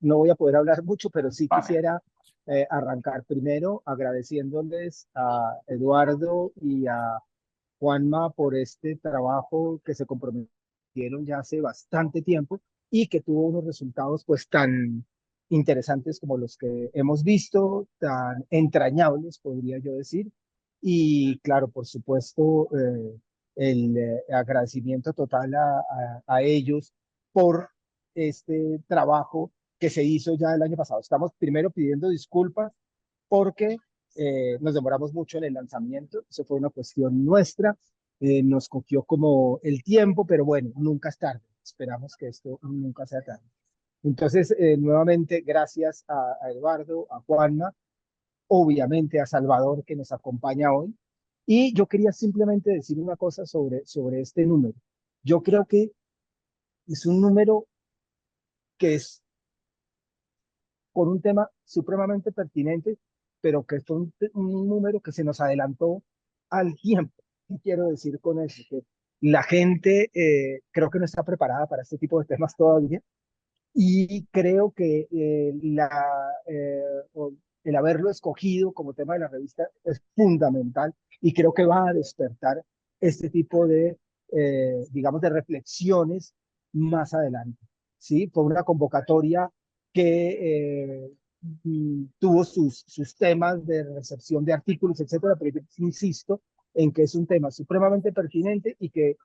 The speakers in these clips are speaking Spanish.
no voy a poder hablar mucho, pero sí Vale. quisiera arrancar primero agradeciéndoles a Eduardo y a Juanma por este trabajo que se comprometieron ya hace bastante tiempo y que tuvo unos resultados pues tan interesantes como los que hemos visto, tan entrañables, podría yo decir. Y claro, por supuesto, el agradecimiento total a ellos por este trabajo que se hizo ya el año pasado. Estamos primero pidiendo disculpas porque nos demoramos mucho en el lanzamiento, eso fue una cuestión nuestra, nos cogió como el tiempo, pero bueno, nunca es tarde, esperamos que esto nunca sea tarde. Entonces, nuevamente, gracias a Eduardo, a Juanma, obviamente a Salvador que nos acompaña hoy. Y yo quería simplemente decir una cosa sobre este número. Yo creo que es un número que es por un tema supremamente pertinente, pero que fue un número que se nos adelantó al tiempo. ¿Qué quiero decir con eso? Que la gente creo que no está preparada para este tipo de temas todavía y creo que el haberlo escogido como tema de la revista es fundamental y creo que va a despertar este tipo de, digamos, de reflexiones más adelante. ¿Sí? Fue una convocatoria que tuvo sus temas de recepción de artículos, etcétera, pero yo insisto en que es un tema supremamente pertinente y que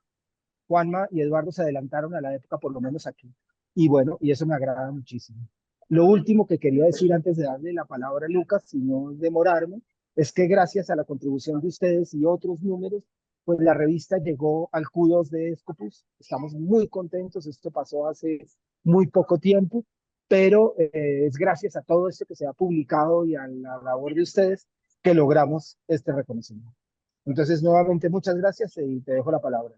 Juanma y Eduardo se adelantaron a la época, por lo menos aquí. Y bueno, y eso me agrada muchísimo. Lo último que quería decir antes de darle la palabra a Lucas, sin no demorarme, es que gracias a la contribución de ustedes y otros números, pues la revista llegó al Q2 de Scopus. Estamos muy contentos, esto pasó hace muy poco tiempo, pero es gracias a todo esto que se ha publicado y a la labor de ustedes que logramos este reconocimiento. Entonces, nuevamente, muchas gracias y te dejo la palabra.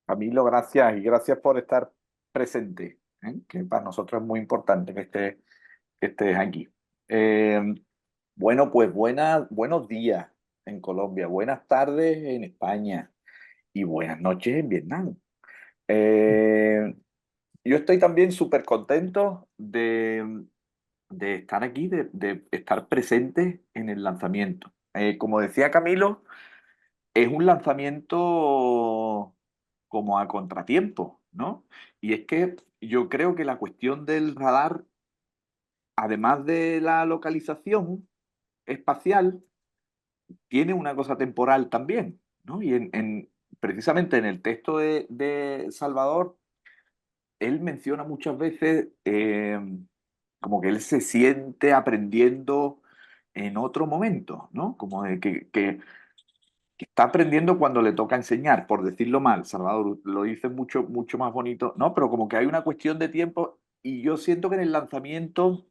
Camilo, gracias y gracias por estar presente, ¿eh? Que para nosotros es muy importante que estés aquí. Eh, bueno, pues buenos días en Colombia, buenas tardes en España y buenas noches en Vietnam. Eh, yo estoy también súper contento de estar aquí, de estar presente en el lanzamiento. Como decía Camilo, es un lanzamiento como a contratiempo, ¿no? Y es que yo creo que la cuestión del radar, además de la localización espacial, tiene una cosa temporal también, ¿no? Y precisamente en el texto de Salvador, él menciona muchas veces como que él se siente aprendiendo en otro momento, ¿no? Como de que está aprendiendo cuando le toca enseñar, por decirlo mal. Salvador lo dice mucho, mucho más bonito, ¿no? Pero como que hay una cuestión de tiempo y yo siento que en el lanzamiento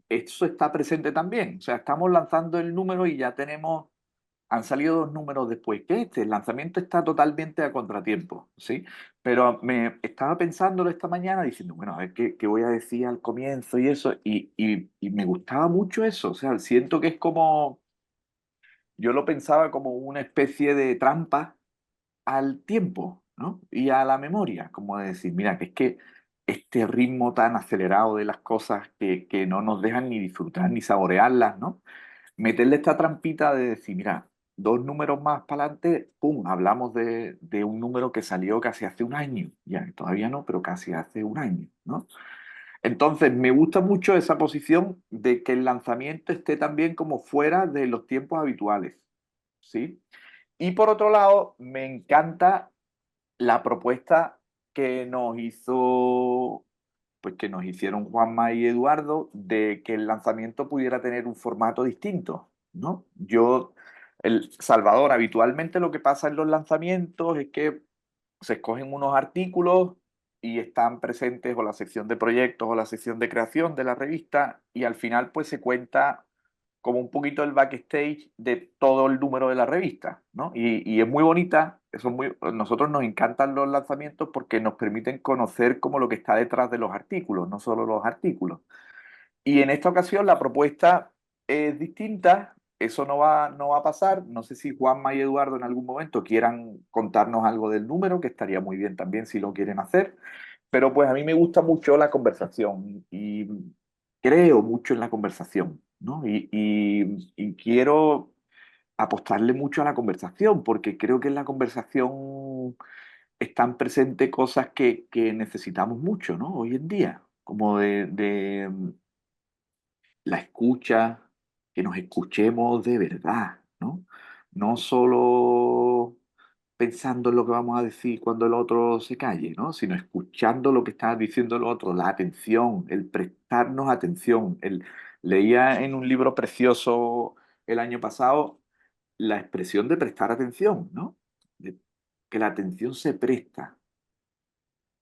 eso está presente también. O sea, estamos lanzando el número y ya tenemos, han salido dos números después que este. El lanzamiento está totalmente a contratiempo, ¿sí? Pero me estaba pensándolo esta mañana diciendo, bueno, a ver qué voy a decir al comienzo y eso. Y me gustaba mucho eso. O sea, siento que es como, yo lo pensaba como una especie de trampa al tiempo, ¿no? Y a la memoria, como de decir, mira, que es que este ritmo tan acelerado de las cosas que no nos dejan ni disfrutar ni saborearlas, ¿no? Meterle esta trampita de decir, mira, dos números más para adelante, ¡pum! Hablamos de un número que salió casi hace un año, ya, todavía no, pero casi hace un año, ¿no? Entonces, me gusta mucho esa posición de que el lanzamiento esté también como fuera de los tiempos habituales, ¿sí? Y por otro lado, me encanta la propuesta que nos hizo, pues que nos hicieron Juanma y Eduardo de que el lanzamiento pudiera tener un formato distinto, ¿no? El Salvador, habitualmente lo que pasa en los lanzamientos es que se escogen unos artículos y están presentes o la sección de proyectos o la sección de creación de la revista y al final pues se cuenta como un poquito el backstage de todo el número de la revista, ¿no? Y es muy bonita, nosotros nos encantan los lanzamientos porque nos permiten conocer como lo que está detrás de los artículos, no solo los artículos. Y en esta ocasión la propuesta es distinta, eso no va a pasar, no sé si Juanma y Eduardo en algún momento quieran contarnos algo del número, que estaría muy bien también si lo quieren hacer, pero pues a mí me gusta mucho la conversación y creo mucho en la conversación, ¿no? Y quiero apostarle mucho a la conversación, porque creo que en la conversación están presentes cosas que necesitamos mucho, ¿no? Hoy en día, como de la escucha, que nos escuchemos de verdad, ¿no? No solo pensando en lo que vamos a decir cuando el otro se calle, ¿no? Sino escuchando lo que está diciendo el otro, la atención, el prestarnos atención. Leía en un libro precioso el año pasado la expresión de prestar atención, ¿no? Que la atención se presta,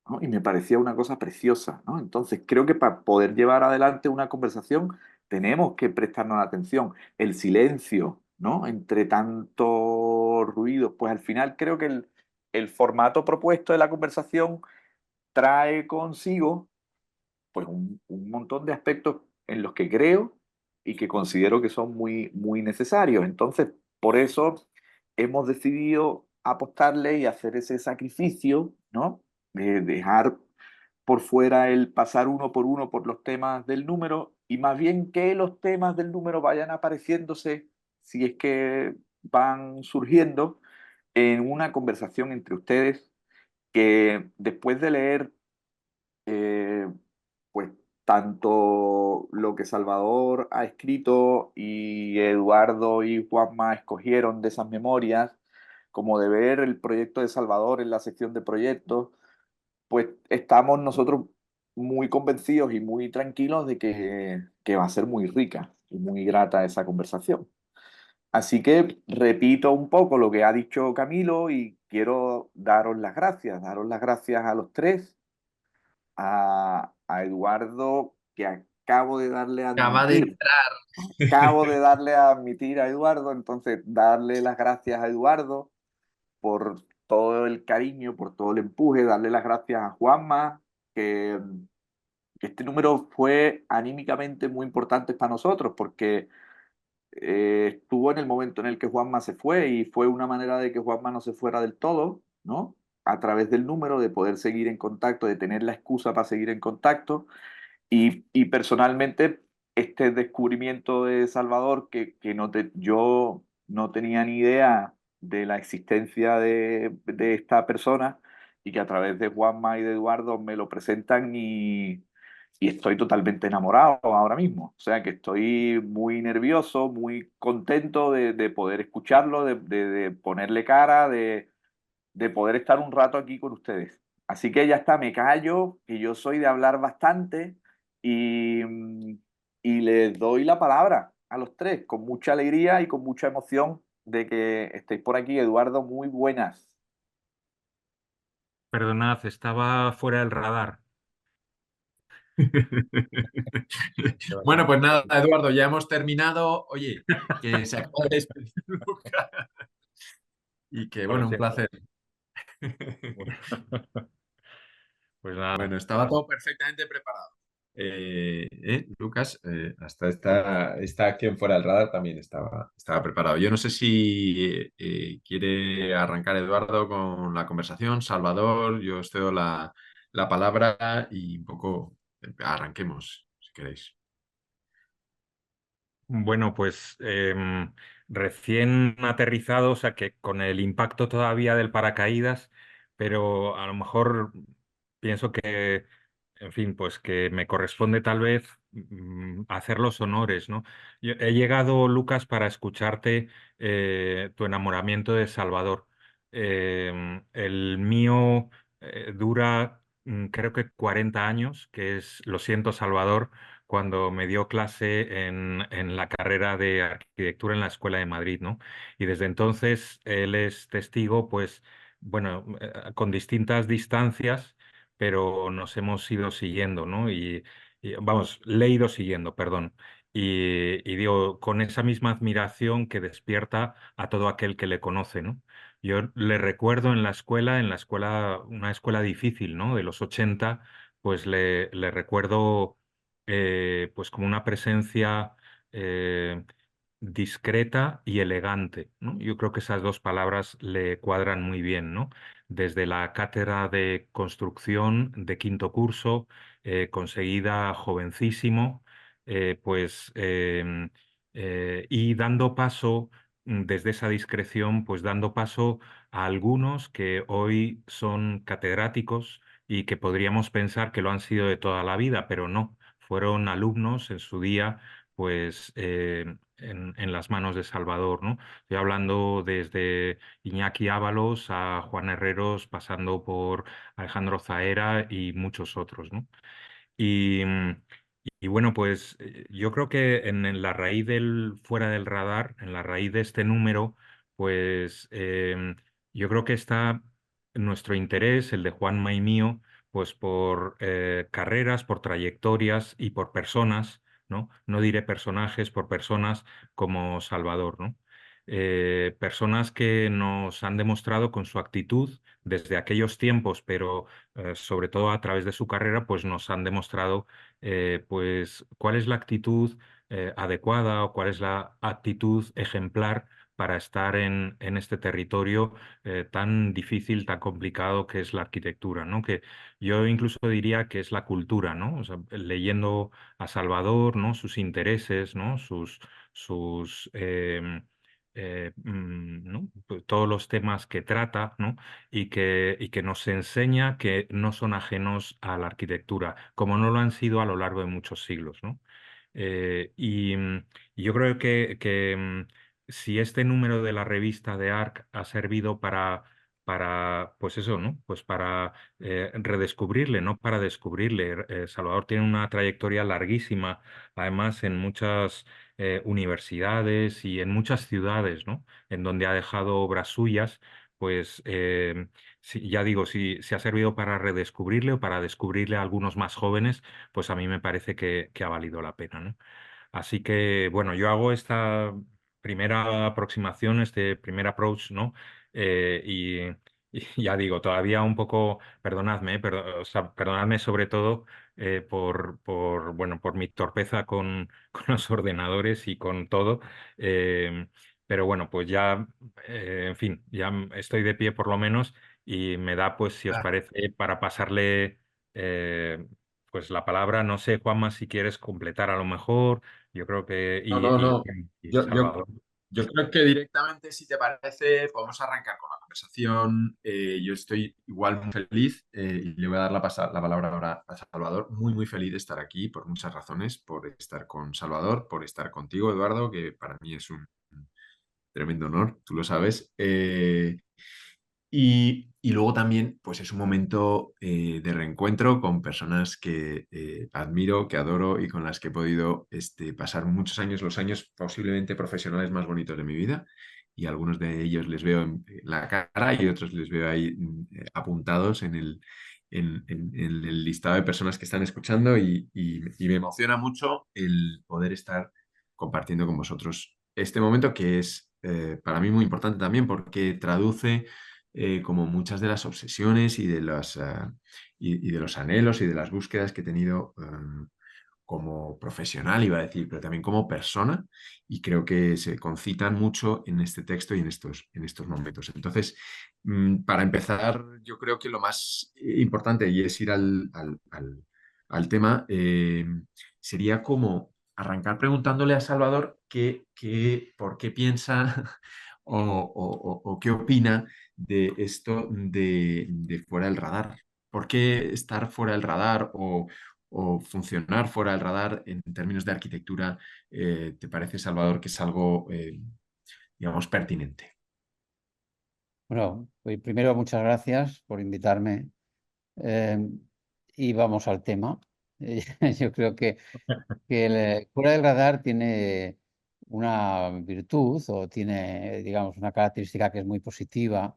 ¿no? Y me parecía una cosa preciosa, ¿no? Entonces, creo que para poder llevar adelante una conversación tenemos que prestarnos atención. El silencio, ¿no? Entre tanto ruido, pues al final creo que el formato propuesto de la conversación trae consigo pues un montón de aspectos en los que creo y que considero que son muy, muy necesarios. Entonces, por eso hemos decidido apostarle y hacer ese sacrificio, ¿no? De dejar por fuera el pasar uno por uno por los temas del número y más bien que los temas del número vayan apareciéndose, si es que van surgiendo, en una conversación entre ustedes que después de leer eh, pues tanto lo que Salvador ha escrito y Eduardo y Juanma escogieron de esas memorias, como de ver el proyecto de Salvador en la sección de proyectos, pues estamos nosotros muy convencidos y muy tranquilos de que va a ser muy rica y muy grata esa conversación. Así que repito un poco lo que ha dicho Camilo y quiero daros las gracias a los tres, a Eduardo, que acabo de darle a Acaba de admitir, entrar. acabo de darle a admitir a Eduardo, entonces darle las gracias a Eduardo por todo el cariño, por todo el empuje, darle las gracias a Juanma, que, que este número fue anímicamente muy importante para nosotros, porque estuvo en el momento en el que Juanma se fue y fue una manera de que Juanma no se fuera del todo, ¿no? A través del número, de poder seguir en contacto, de tener la excusa para seguir en contacto. Y personalmente, este descubrimiento de Salvador, que yo no tenía ni idea de la existencia de esta persona y que a través de Juanma y de Eduardo me lo presentan y estoy totalmente enamorado ahora mismo. O sea que estoy muy nervioso, muy contento de poder escucharlo, de ponerle cara, de poder estar un rato aquí con ustedes. Así que ya está, me callo, que yo soy de hablar bastante y, y les doy la palabra a los tres, con mucha alegría y con mucha emoción de que estéis por aquí. Eduardo, muy buenas. Perdonad, estaba fuera del radar. Bueno, pues nada, Eduardo, ya hemos terminado. Oye, que se acaba de despedir Lucas. Y que, Lo bueno, un siento. placer. Pues nada. Bueno, estaba todo perfectamente preparado. Lucas, hasta esta acción fuera del radar también estaba preparado. Yo no sé si quiere arrancar Eduardo con la conversación. Salvador, yo os cedo la palabra y un poco arranquemos, si queréis. Bueno, pues recién aterrizado, o sea que con el impacto todavía del paracaídas, pero a lo mejor pienso que, en fin, pues que me corresponde tal vez hacer los honores, ¿no? He llegado, Lucas, para escucharte tu enamoramiento de Salvador. El mío dura, creo que 40 años, que es Lo siento, Salvador, cuando me dio clase en la carrera de arquitectura en la Escuela de Madrid, ¿no? Y desde entonces él es testigo, pues, bueno, con distintas distancias, pero nos hemos ido siguiendo, ¿no? Vamos, le he ido siguiendo, perdón. Y digo, con esa misma admiración que despierta a todo aquel que le conoce, ¿no? Yo le recuerdo en la escuela, una escuela difícil, ¿no? De los 80, pues le recuerdo pues como una presencia eh, discreta y elegante, ¿no? Yo creo que esas dos palabras le cuadran muy bien, ¿no? Desde la cátedra de construcción de quinto curso, conseguida jovencísimo, pues, y dando paso, desde esa discreción, pues dando paso a algunos que hoy son catedráticos y que podríamos pensar que lo han sido de toda la vida, pero no, fueron alumnos en su día, pues en las manos de Salvador, ¿no? Estoy hablando desde Iñaki Ábalos a Juan Herreros, pasando por Alejandro Zaera y muchos otros, ¿no? Y, y bueno, pues yo creo que en la raíz del fuera del radar, en la raíz de este número, pues yo creo que está nuestro interés, el de Juanma y mío, pues por carreras, por trayectorias y por personas, ¿no? No diré personajes, por personas como Salvador, ¿no? Personas que nos han demostrado con su actitud desde aquellos tiempos, pero sobre todo a través de su carrera, pues nos han demostrado pues cuál es la actitud adecuada o cuál es la actitud ejemplar para estar en este territorio tan difícil, tan complicado que es la arquitectura, ¿no? Que yo incluso diría que es la cultura, ¿no? O sea, leyendo a Salvador, ¿no? Sus intereses, ¿no? Sus ¿no? Pues todos los temas que trata, ¿no? Y que nos enseña que no son ajenos a la arquitectura, como no lo han sido a lo largo de muchos siglos, ¿no? Y yo creo que si este número de la revista de ARC ha servido pues eso, ¿no? Pues para redescubrirle, no para descubrirle. Salvador tiene una trayectoria larguísima, además en muchas universidades y en muchas ciudades, ¿no? En donde ha dejado obras suyas, pues ya digo, si ha servido para redescubrirle o para descubrirle a algunos más jóvenes, pues a mí me parece que ha valido la pena, ¿no? Así que, bueno, yo hago esta primera aproximación, este primer approach, ¿no? Y ya digo, todavía un poco, perdonadme, o sea, perdonadme sobre todo bueno, por mi torpeza con los ordenadores y con todo. eh, pero bueno, pues ya, en fin, ya estoy de pie por lo menos y me da, pues, si os Ah, parece, para pasarle eh, pues la palabra. No sé, Juanma, si quieres completar a lo mejor. Yo creo que, No, no, no. y Yo, yo, Salvador. yo creo que directamente, si te parece, podemos arrancar con la conversación. Yo estoy igual muy feliz y le voy a dar la palabra ahora a Salvador. Muy, muy feliz de estar aquí por muchas razones, por estar con Salvador, por estar contigo, Eduardo, que para mí es un tremendo honor, tú lo sabes. Y luego también, pues es un momento de reencuentro con personas que admiro, que adoro y con las que he podido pasar muchos años, los años posiblemente profesionales más bonitos de mi vida. Y algunos de ellos les veo en la cara y otros les veo ahí apuntados en el listado de personas que están escuchando y me emociona mucho el poder estar compartiendo con vosotros este momento que es para mí muy importante también porque traduce como muchas de las obsesiones y de los anhelos y de las búsquedas que he tenido como profesional, iba a decir, pero también como persona, y creo que se concitan mucho en este texto y en estos momentos. Entonces, para empezar, yo creo que lo más importante, y es ir al tema, sería como arrancar preguntándole a Salvador por qué piensa o qué opina de esto de fuera del radar. ¿Por qué estar fuera del radar o funcionar fuera del radar en términos de arquitectura te parece, Salvador, que es algo, digamos, pertinente? Bueno, pues primero muchas gracias por invitarme eh, y vamos al tema. Yo creo que el fuera del radar tiene una virtud o tiene, digamos, una característica que es muy positiva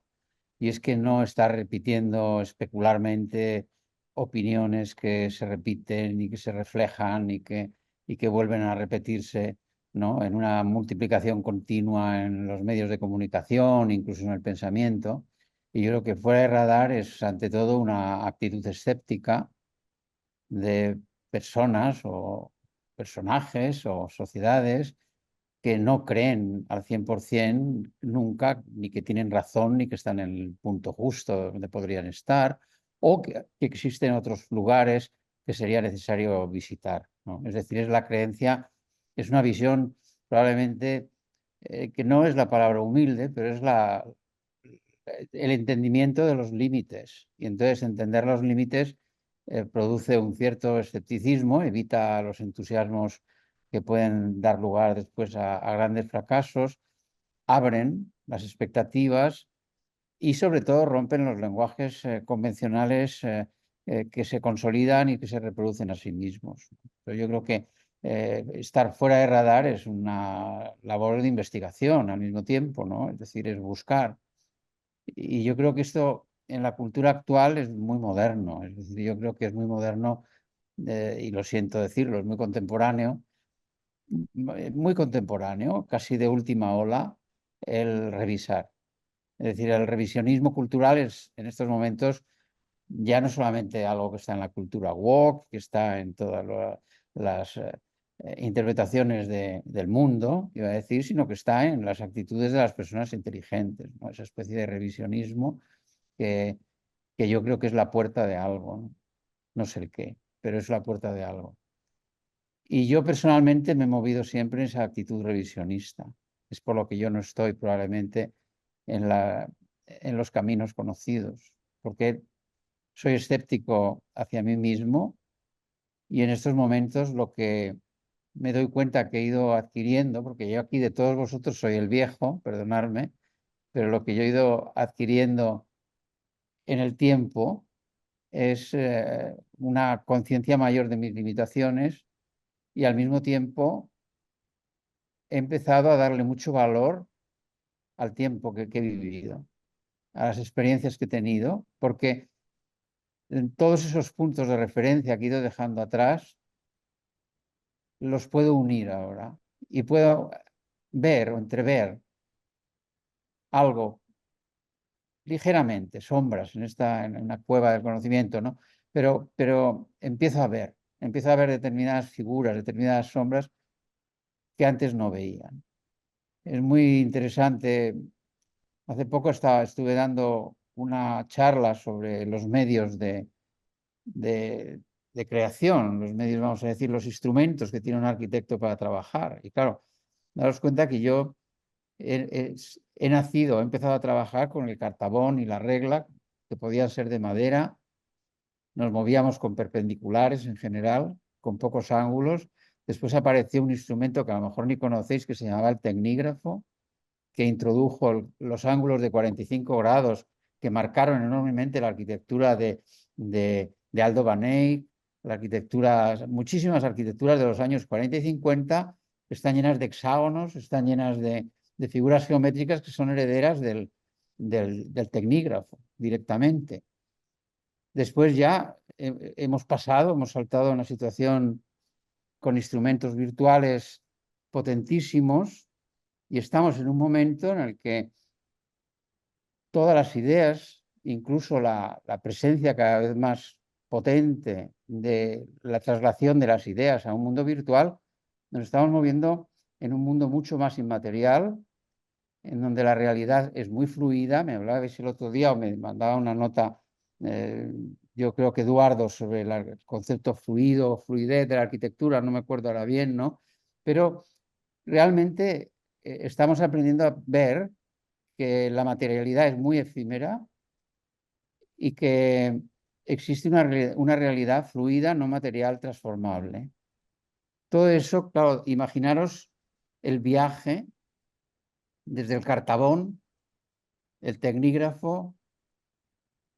y es que no está repitiendo especularmente opiniones que se repiten y que se reflejan y que vuelven a repetirse, ¿no? En una multiplicación continua en los medios de comunicación, incluso en el pensamiento. Y yo creo que fuera de radar es ante todo una actitud escéptica de personas o personajes o sociedades que no creen al 100% nunca, ni que tienen razón, ni que están en el punto justo donde podrían estar, o que existen otros lugares que sería necesario visitar, ¿no? Es decir, es la creencia, es una visión probablemente que no es la palabra humilde, pero es el entendimiento de los límites. Y entonces entender los límites produce un cierto escepticismo, evita los entusiasmos que pueden dar lugar después a grandes fracasos, abren las expectativas y sobre todo rompen los lenguajes convencionales que se consolidan y que se reproducen a sí mismos. Pero yo creo que estar fuera de radar es una labor de investigación al mismo tiempo, ¿no? Es decir, es buscar. Y yo creo que esto en la cultura actual es muy moderno, es decir, yo creo que es muy moderno, y lo siento decirlo, es muy contemporáneo, casi de última ola, el revisar. Es decir, el revisionismo cultural es en estos momentos ya no solamente algo que está en la cultura woke, que está en todas las interpretaciones del mundo, iba a decir, sino que está en las actitudes de las personas inteligentes, ¿no? Esa especie de revisionismo que, que yo creo que es la puerta de algo, ¿no? No sé el qué, pero es la puerta de algo. Y yo personalmente me he movido siempre en esa actitud revisionista. Es por lo que yo no estoy probablemente en los caminos conocidos, porque soy escéptico hacia mí mismo y en estos momentos lo que me doy cuenta que he ido adquiriendo, porque yo aquí de todos vosotros soy el viejo, perdonadme, pero lo que yo he ido adquiriendo en el tiempo es una conciencia mayor de mis limitaciones y al mismo tiempo he empezado a darle mucho valor al tiempo que he vivido, a las experiencias que he tenido, porque en todos esos puntos de referencia que he ido dejando atrás, los puedo unir ahora y puedo ver o entrever algo ligeramente, sombras en una cueva del conocimiento, ¿no? Pero empiezo a ver determinadas figuras, determinadas sombras que antes no veían. Es muy interesante. Hace poco estuve dando una charla sobre los medios de, de creación, los medios, vamos a decir, los instrumentos que tiene un arquitecto para trabajar. Y claro, daros cuenta que yo he nacido, he empezado a trabajar con el cartabón y la regla, que podían ser de madera. Nos movíamos con perpendiculares en general, con pocos ángulos. Después apareció un instrumento que a lo mejor ni conocéis, que se llamaba el tecnígrafo, que introdujo los ángulos de 45 grados que marcaron enormemente la arquitectura de Aldo Van Eyck, muchísimas arquitecturas de los años 40 y 50 están llenas de hexágonos, están llenas de figuras geométricas que son herederas del tecnígrafo directamente. Después ya hemos saltado a una situación con instrumentos virtuales potentísimos y estamos en un momento en el que todas las ideas, incluso la presencia cada vez más potente de la traslación de las ideas a un mundo virtual, nos estamos moviendo en un mundo mucho más inmaterial, en donde la realidad es muy fluida. Me hablabais el otro día o me mandaba una nota, yo creo que Eduardo, sobre el concepto fluido, fluidez de la arquitectura, no me acuerdo ahora bien, ¿no? Pero realmente estamos aprendiendo a ver que la materialidad es muy efímera y que existe una realidad fluida, no material, transformable. Todo eso, claro, imaginaros el viaje desde el cartabón, el tecnígrafo,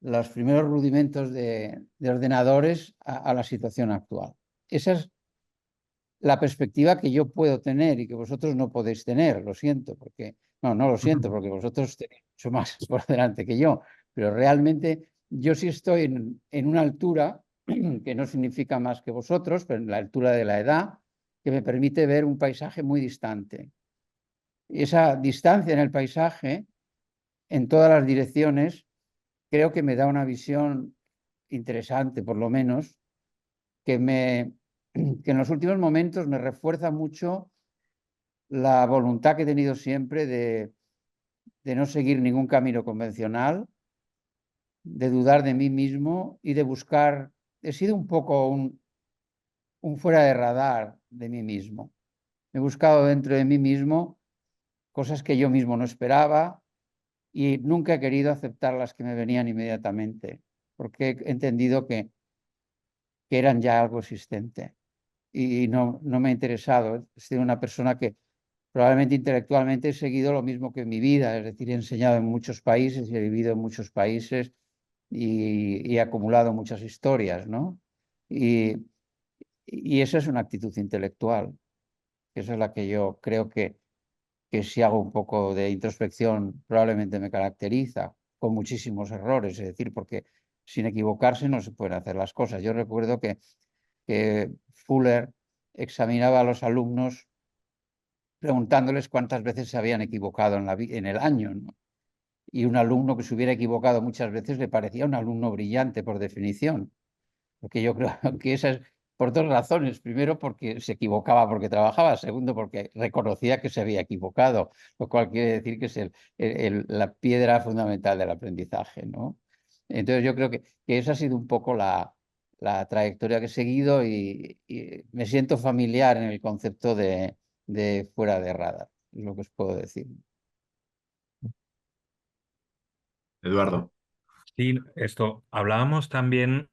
los primeros rudimentos de ordenadores a la situación actual. Esa es la perspectiva que yo puedo tener y que vosotros no podéis tener, lo siento, porque no lo siento, porque vosotros tenéis mucho más por delante que yo, pero realmente yo sí estoy en una altura que no significa más que vosotros, pero en la altura de la edad, que me permite ver un paisaje muy distante. Y esa distancia en el paisaje, en todas las direcciones, creo que me da una visión interesante, por lo menos, que en los últimos momentos me refuerza mucho la voluntad que he tenido siempre de no seguir ningún camino convencional, de dudar de mí mismo y de buscar. He sido un poco un fuera de radar de mí mismo. He buscado dentro de mí mismo cosas que yo mismo no esperaba y nunca he querido aceptar las que me venían inmediatamente, porque he entendido que eran ya algo existente y no me ha interesado. He sido una persona que probablemente intelectualmente he seguido lo mismo que en mi vida, es decir, he enseñado en muchos países y he vivido en muchos países y he acumulado muchas historias, ¿no? Y esa es una actitud intelectual, que esa es la que yo creo que si hago un poco de introspección probablemente me caracteriza, con muchísimos errores, es decir, porque sin equivocarse no se pueden hacer las cosas. Yo recuerdo que Fuller examinaba a los alumnos preguntándoles cuántas veces se habían equivocado en el año, ¿no? Y un alumno que se hubiera equivocado muchas veces le parecía un alumno brillante por definición, porque yo creo que esa es por dos razones. Primero, porque se equivocaba porque trabajaba. Segundo, porque reconocía que se había equivocado, lo cual quiere decir que es la piedra fundamental del aprendizaje, ¿no? Entonces yo creo que esa ha sido un poco la trayectoria que he seguido y me siento familiar en el concepto de fuera de radar, es lo que os puedo decir. Eduardo. Sí, esto, hablábamos también,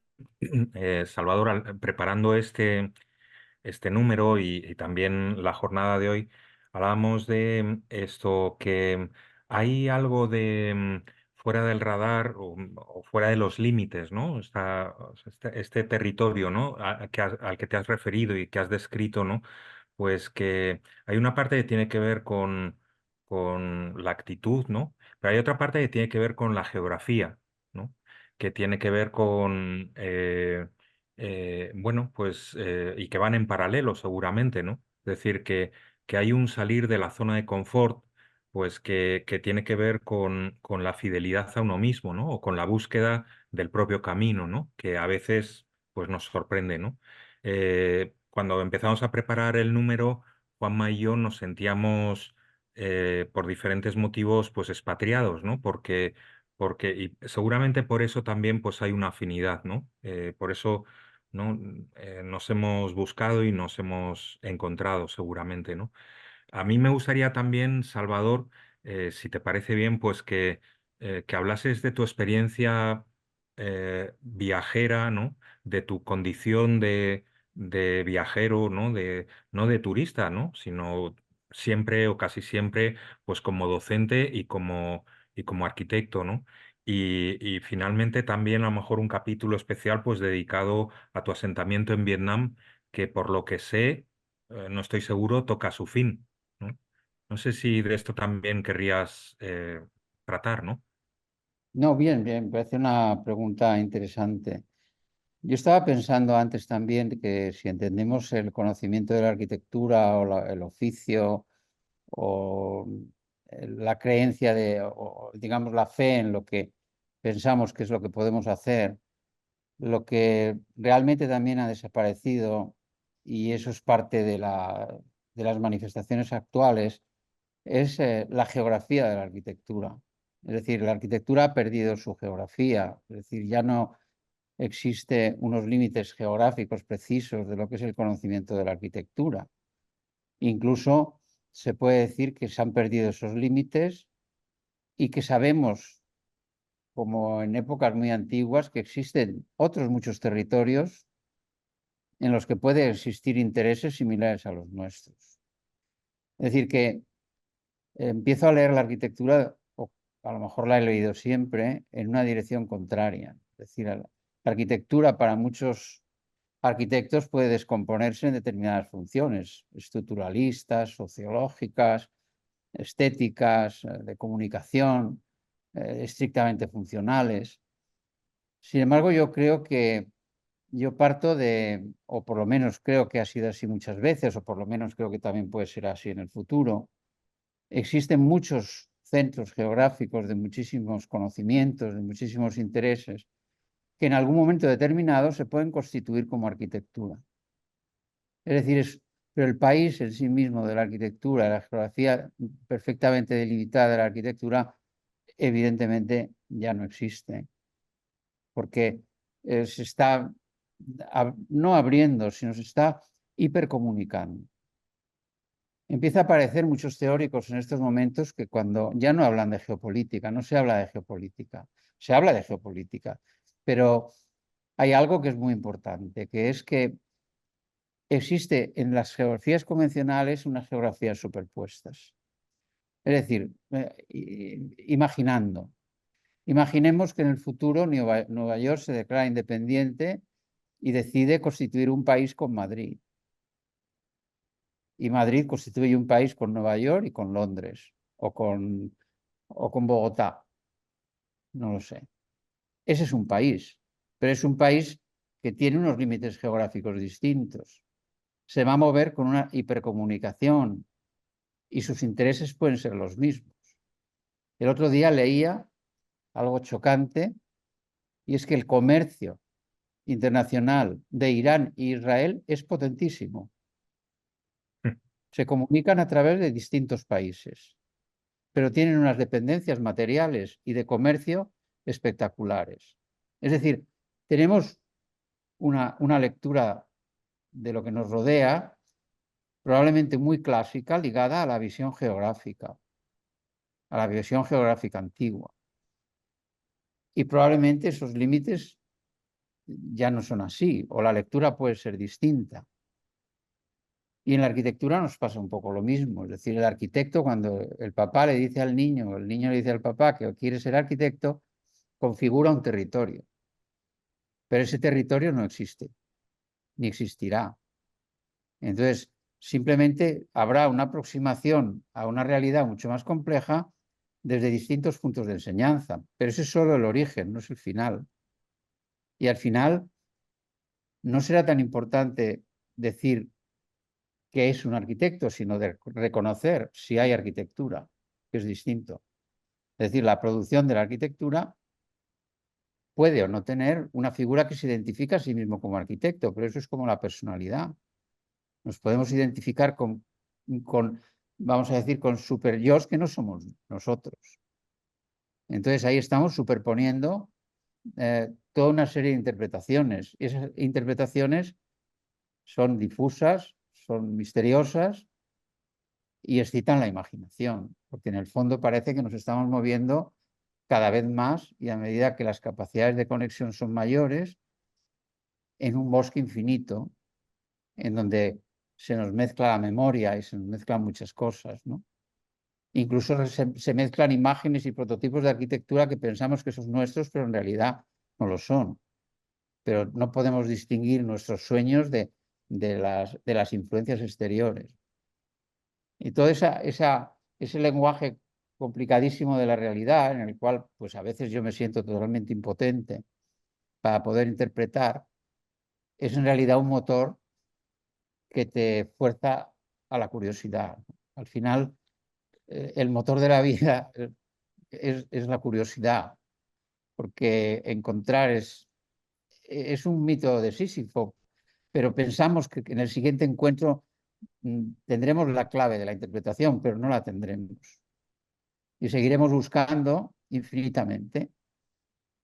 Salvador, preparando este número y también la jornada de hoy, hablábamos de esto, que hay algo de fuera del radar o fuera de los límites, ¿no? O sea, este territorio, ¿no? Al que te has referido y que has descrito, ¿no? Pues que hay una parte que tiene que ver con la actitud, ¿no? Pero hay otra parte que tiene que ver con la geografía, ¿no? Que tiene que ver con, bueno, pues, y que van en paralelo seguramente, ¿no? Es decir, que hay un salir de la zona de confort, pues que tiene que ver con la fidelidad a uno mismo, ¿no? O con la búsqueda del propio camino, ¿no? Que a veces, pues, nos sorprende, ¿no? Cuando empezamos a preparar el número, Juanma y yo nos sentíamos, por diferentes motivos, pues, expatriados, ¿no? Y seguramente por eso también, pues, hay una afinidad, ¿no? Por eso, ¿no? Nos hemos buscado y nos hemos encontrado seguramente, ¿no? A mí me gustaría también, Salvador, si te parece bien, pues que hablases de tu experiencia viajera, ¿no? De tu condición de viajero, ¿no? No de turista, ¿no? Sino siempre o casi siempre, pues como docente y como arquitecto, ¿no? Y finalmente también a lo mejor un capítulo especial pues dedicado a tu asentamiento en Vietnam, que por lo que sé, no estoy seguro, toca su fin, ¿no? No sé si de esto también querrías tratar, ¿no? No, bien, bien, me parece una pregunta interesante. Yo estaba pensando antes también que si entendemos el conocimiento de la arquitectura o el oficio o la creencia o, digamos, la fe en lo que pensamos que es lo que podemos hacer, lo que realmente también ha desaparecido, y eso es parte de las manifestaciones actuales, es la geografía de la arquitectura. Es decir, la arquitectura ha perdido su geografía, es decir, ya no existe unos límites geográficos precisos de lo que es el conocimiento de la arquitectura. Incluso se puede decir que se han perdido esos límites y que sabemos, como en épocas muy antiguas, que existen otros muchos territorios en los que pueden existir intereses similares a los nuestros. Es decir, que empiezo a leer la arquitectura, o a lo mejor la he leído siempre, en una dirección contraria. Es decir, la arquitectura para muchos arquitectos puede descomponerse en determinadas funciones, estructuralistas, sociológicas, estéticas, de comunicación, estrictamente funcionales. Sin embargo, yo creo que yo parto o por lo menos creo que ha sido así muchas veces, o por lo menos creo que también puede ser así en el futuro. Existen muchos centros geográficos de muchísimos conocimientos, de muchísimos intereses, que en algún momento determinado se pueden constituir como arquitectura. Es decir, pero el país en sí mismo de la arquitectura, la geografía perfectamente delimitada de la arquitectura, evidentemente ya no existe, porque se está no abriendo, sino se está hipercomunicando. Empieza a aparecer muchos teóricos en estos momentos que cuando ya no hablan de geopolítica, no se habla de geopolítica, se habla de geopolítica, pero hay algo que es muy importante, que es que existe en las geografías convencionales unas geografías superpuestas. Es decir, imaginemos que en el futuro Nueva York se declara independiente y decide constituir un país con Madrid. Y Madrid constituye un país con Nueva York y con Londres, o con Bogotá, no lo sé. Ese es un país, pero es un país que tiene unos límites geográficos distintos. Se va a mover con una hipercomunicación y sus intereses pueden ser los mismos. El otro día leía algo chocante y es que el comercio internacional de Irán e Israel es potentísimo. Se comunican a través de distintos países, pero tienen unas dependencias materiales y de comercio espectaculares. Es decir, tenemos una lectura de lo que nos rodea probablemente muy clásica, ligada a la visión geográfica antigua. Y probablemente esos límites ya no son así, o la lectura puede ser distinta. Y en la arquitectura nos pasa un poco lo mismo. Es decir, el arquitecto, cuando el papá le dice al niño, o el niño le dice al papá que quiere ser arquitecto, configura un territorio. Pero ese territorio no existe, ni existirá. Entonces, simplemente habrá una aproximación a una realidad mucho más compleja desde distintos puntos de enseñanza. Pero ese es solo el origen, no es el final. Y al final, no será tan importante decir qué es un arquitecto, sino de reconocer si hay arquitectura, que es distinto. Es decir, la producción de la arquitectura puede o no tener una figura que se identifica a sí mismo como arquitecto, pero eso es como la personalidad. Nos podemos identificar con vamos a decir, con super-yos que no somos nosotros. Entonces ahí estamos superponiendo toda una serie de interpretaciones. Y esas interpretaciones son difusas, son misteriosas y excitan la imaginación, porque en el fondo parece que nos estamos moviendo cada vez más y a medida que las capacidades de conexión son mayores, en un bosque infinito, en donde se nos mezcla la memoria y se nos mezclan muchas cosas, ¿no? Incluso se mezclan imágenes y prototipos de arquitectura que pensamos que son nuestros, pero en realidad no lo son. Pero no podemos distinguir nuestros sueños de las influencias exteriores. Y todo ese lenguaje complicadísimo de la realidad, en el cual pues a veces yo me siento totalmente impotente para poder interpretar, es en realidad un motor que te fuerza a la curiosidad. Al final, el motor de la vida es la curiosidad, porque encontrar es un mito de Sísifo, pero pensamos que en el siguiente encuentro tendremos la clave de la interpretación, pero no la tendremos. Y seguiremos buscando infinitamente,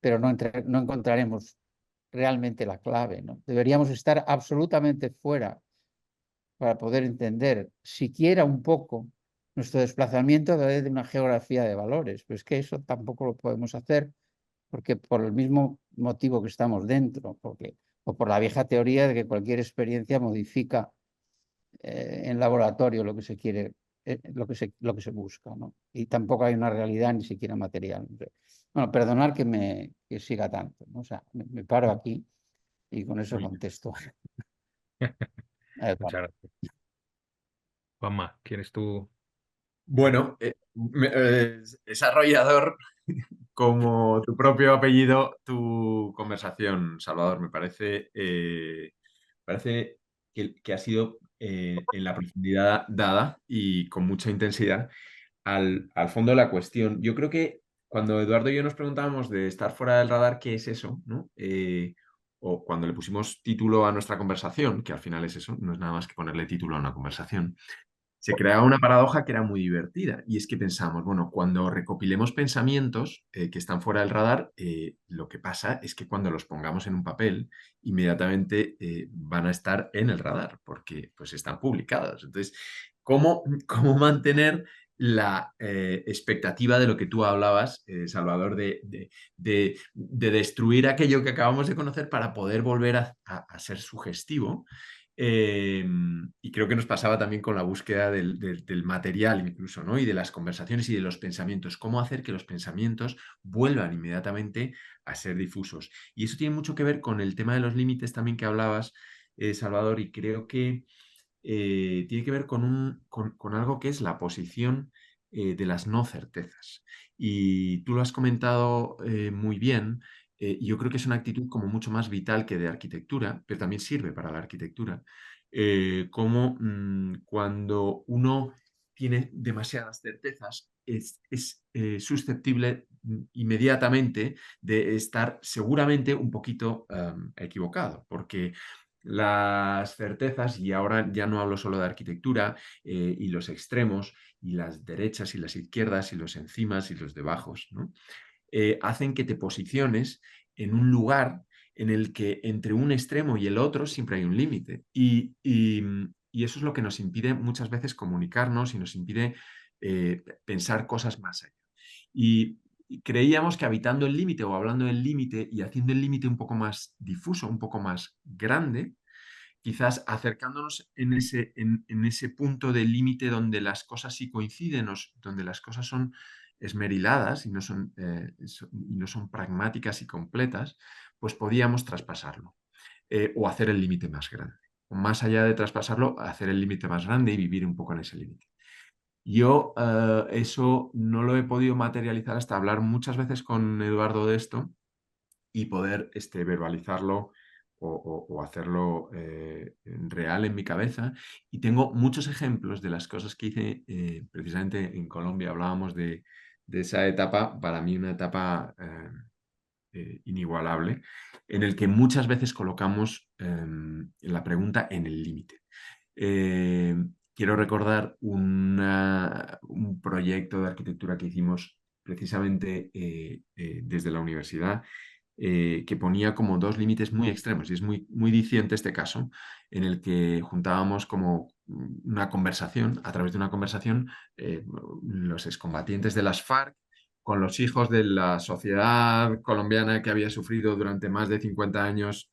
pero no encontraremos realmente la clave, ¿no? Deberíamos estar absolutamente fuera para poder entender siquiera un poco nuestro desplazamiento a través de una geografía de valores. Pero es que eso tampoco lo podemos hacer porque por el mismo motivo que estamos dentro, o por la vieja teoría de que cualquier experiencia modifica en laboratorio lo que se quiere, lo que se busca, ¿no? Y tampoco hay una realidad ni siquiera material. Bueno, perdonar que siga tanto, ¿no? O sea, me paro aquí y con eso contesto. Muchas gracias. Juanma, ¿quieres tú? Bueno, desarrollador, como tu propio apellido, tu conversación, Salvador, me parece que ha sido en la profundidad dada y con mucha intensidad al fondo de la cuestión. Yo creo que cuando Eduardo y yo nos preguntábamos de estar fuera del radar, ¿qué es eso? ¿No? o cuando le pusimos título a nuestra conversación, que al final es eso, no es nada más que ponerle título a una conversación, se creaba una paradoja que era muy divertida. Y es que pensamos, bueno, cuando recopilemos pensamientos que están fuera del radar, lo que pasa es que cuando los pongamos en un papel, inmediatamente van a estar en el radar, porque pues están publicados. Entonces, ¿cómo mantener la expectativa de lo que tú hablabas, Salvador, de destruir aquello que acabamos de conocer para poder volver a ser sugestivo? Y creo que nos pasaba también con la búsqueda del material incluso, ¿no? Y de las conversaciones y de los pensamientos. ¿Cómo hacer que los pensamientos vuelvan inmediatamente a ser difusos? Y eso tiene mucho que ver con el tema de los límites también que hablabas, Salvador, y creo que tiene que ver con algo que es la posición de las no certezas. Y tú lo has comentado muy bien. Y yo creo que es una actitud como mucho más vital que de arquitectura, pero también sirve para la arquitectura. Como cuando uno tiene demasiadas certezas, es susceptible inmediatamente de estar seguramente un poquito equivocado, porque las certezas, y ahora ya no hablo solo de arquitectura, y los extremos, y las derechas y las izquierdas, y los encimas y los debajos, ¿no? Hacen que te posiciones en un lugar en el que entre un extremo y el otro siempre hay un límite. Y eso es lo que nos impide muchas veces comunicarnos y nos impide pensar cosas más allá. Y creíamos que habitando el límite o hablando del límite y haciendo el límite un poco más difuso, un poco más grande, quizás acercándonos en ese punto del límite donde las cosas sí coinciden, donde las cosas son esmeriladas y no son pragmáticas y completas, pues podíamos traspasarlo o hacer el límite más grande. O más allá de traspasarlo, hacer el límite más grande y vivir un poco en ese límite. Yo eso no lo he podido materializar hasta hablar muchas veces con Eduardo de esto y poder verbalizarlo o hacerlo real en mi cabeza. Y tengo muchos ejemplos de las cosas que hice precisamente en Colombia. Hablábamos de esa etapa, para mí una etapa inigualable, en el que muchas veces colocamos la pregunta en el límite. Quiero recordar un proyecto de arquitectura que hicimos precisamente desde la universidad, que ponía como dos límites muy extremos, y es muy diciente este caso, en el que juntábamos como una conversación, a través de una conversación, los excombatientes de las FARC con los hijos de la sociedad colombiana que había sufrido durante más de 50 años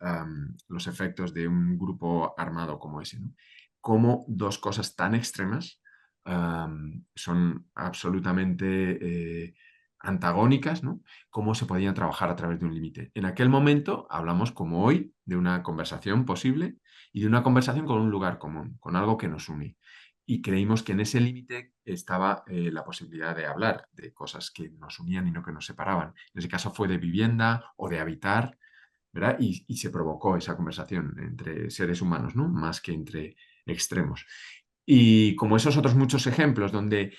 los efectos de un grupo armado como ese, ¿no? Como dos cosas tan extremas son absolutamente antagónicas, ¿no? Cómo se podían trabajar a través de un límite. En aquel momento hablamos, como hoy, de una conversación posible y de una conversación con un lugar común, con algo que nos une. Y creímos que en ese límite estaba la posibilidad de hablar de cosas que nos unían y no que nos separaban. En ese caso fue de vivienda o de habitar, ¿verdad? Y se provocó esa conversación entre seres humanos, ¿no? Más que entre extremos. Y como esos otros muchos ejemplos donde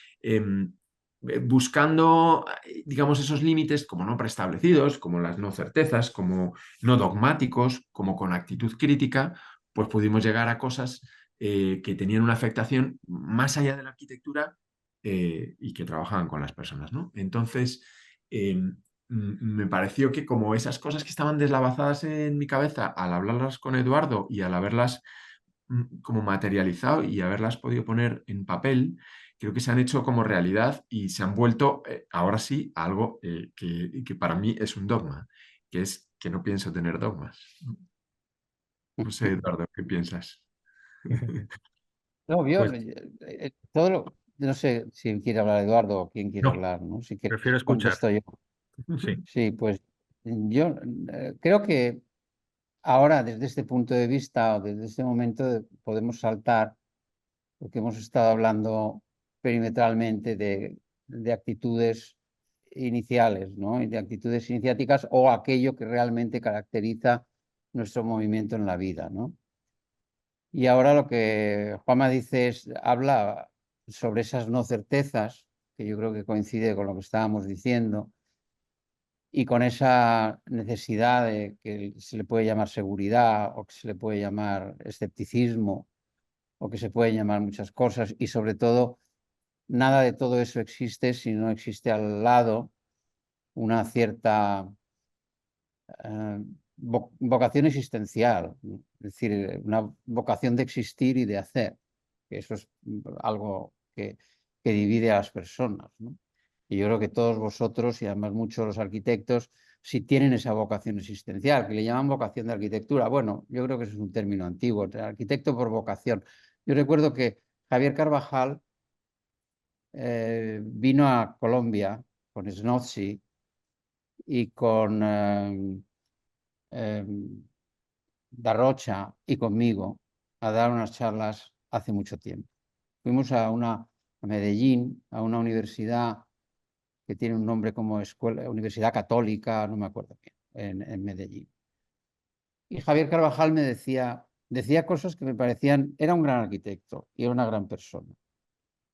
buscando, digamos, esos límites como no preestablecidos, como las no certezas, como no dogmáticos, como con actitud crítica, pues pudimos llegar a cosas que tenían una afectación más allá de la arquitectura y que trabajaban con las personas, ¿no? Entonces, me pareció que como esas cosas que estaban deslavazadas en mi cabeza al hablarlas con Eduardo y al haberlas como materializado y haberlas podido poner en papel, creo que se han hecho como realidad y se han vuelto, ahora sí, a algo que para mí es un dogma, que es que no pienso tener dogmas. No sé, Eduardo, ¿qué piensas? No, yo, Pues no sé si quiere hablar Eduardo o quién quiere no, hablar, ¿no? Si quiere, prefiero escuchar. contesto yo. Sí. Sí, pues yo creo que ahora, desde este punto de vista o desde este momento, podemos saltar, porque hemos estado hablando perimetralmente de actitudes iniciales, ¿no? Y de actitudes iniciáticas o aquello que realmente caracteriza nuestro movimiento en la vida, ¿no? Y ahora lo que Juanma dice habla sobre esas no certezas, que yo creo que coincide con lo que estábamos diciendo, y con esa necesidad de que se le puede llamar seguridad o que se le puede llamar escepticismo o que se pueden llamar muchas cosas, y sobre todo nada de todo eso existe si no existe al lado una cierta vocación existencial, ¿no? Es decir, una vocación de existir y de hacer, que eso es algo que divide a las personas, ¿no? Y yo creo que todos vosotros, y además muchos los arquitectos, si tienen esa vocación existencial, que le llaman vocación de arquitectura. Bueno, yo creo que eso es un término antiguo, arquitecto por vocación. Yo recuerdo que Javier Carvajal vino a Colombia con Snozzi y con Darrocha y conmigo a dar unas charlas hace mucho tiempo. Fuimos a Medellín, a una universidad que tiene un nombre como Universidad Católica, no me acuerdo bien, en Medellín. Y Javier Carvajal me decía cosas que me parecían, era un gran arquitecto y era una gran persona,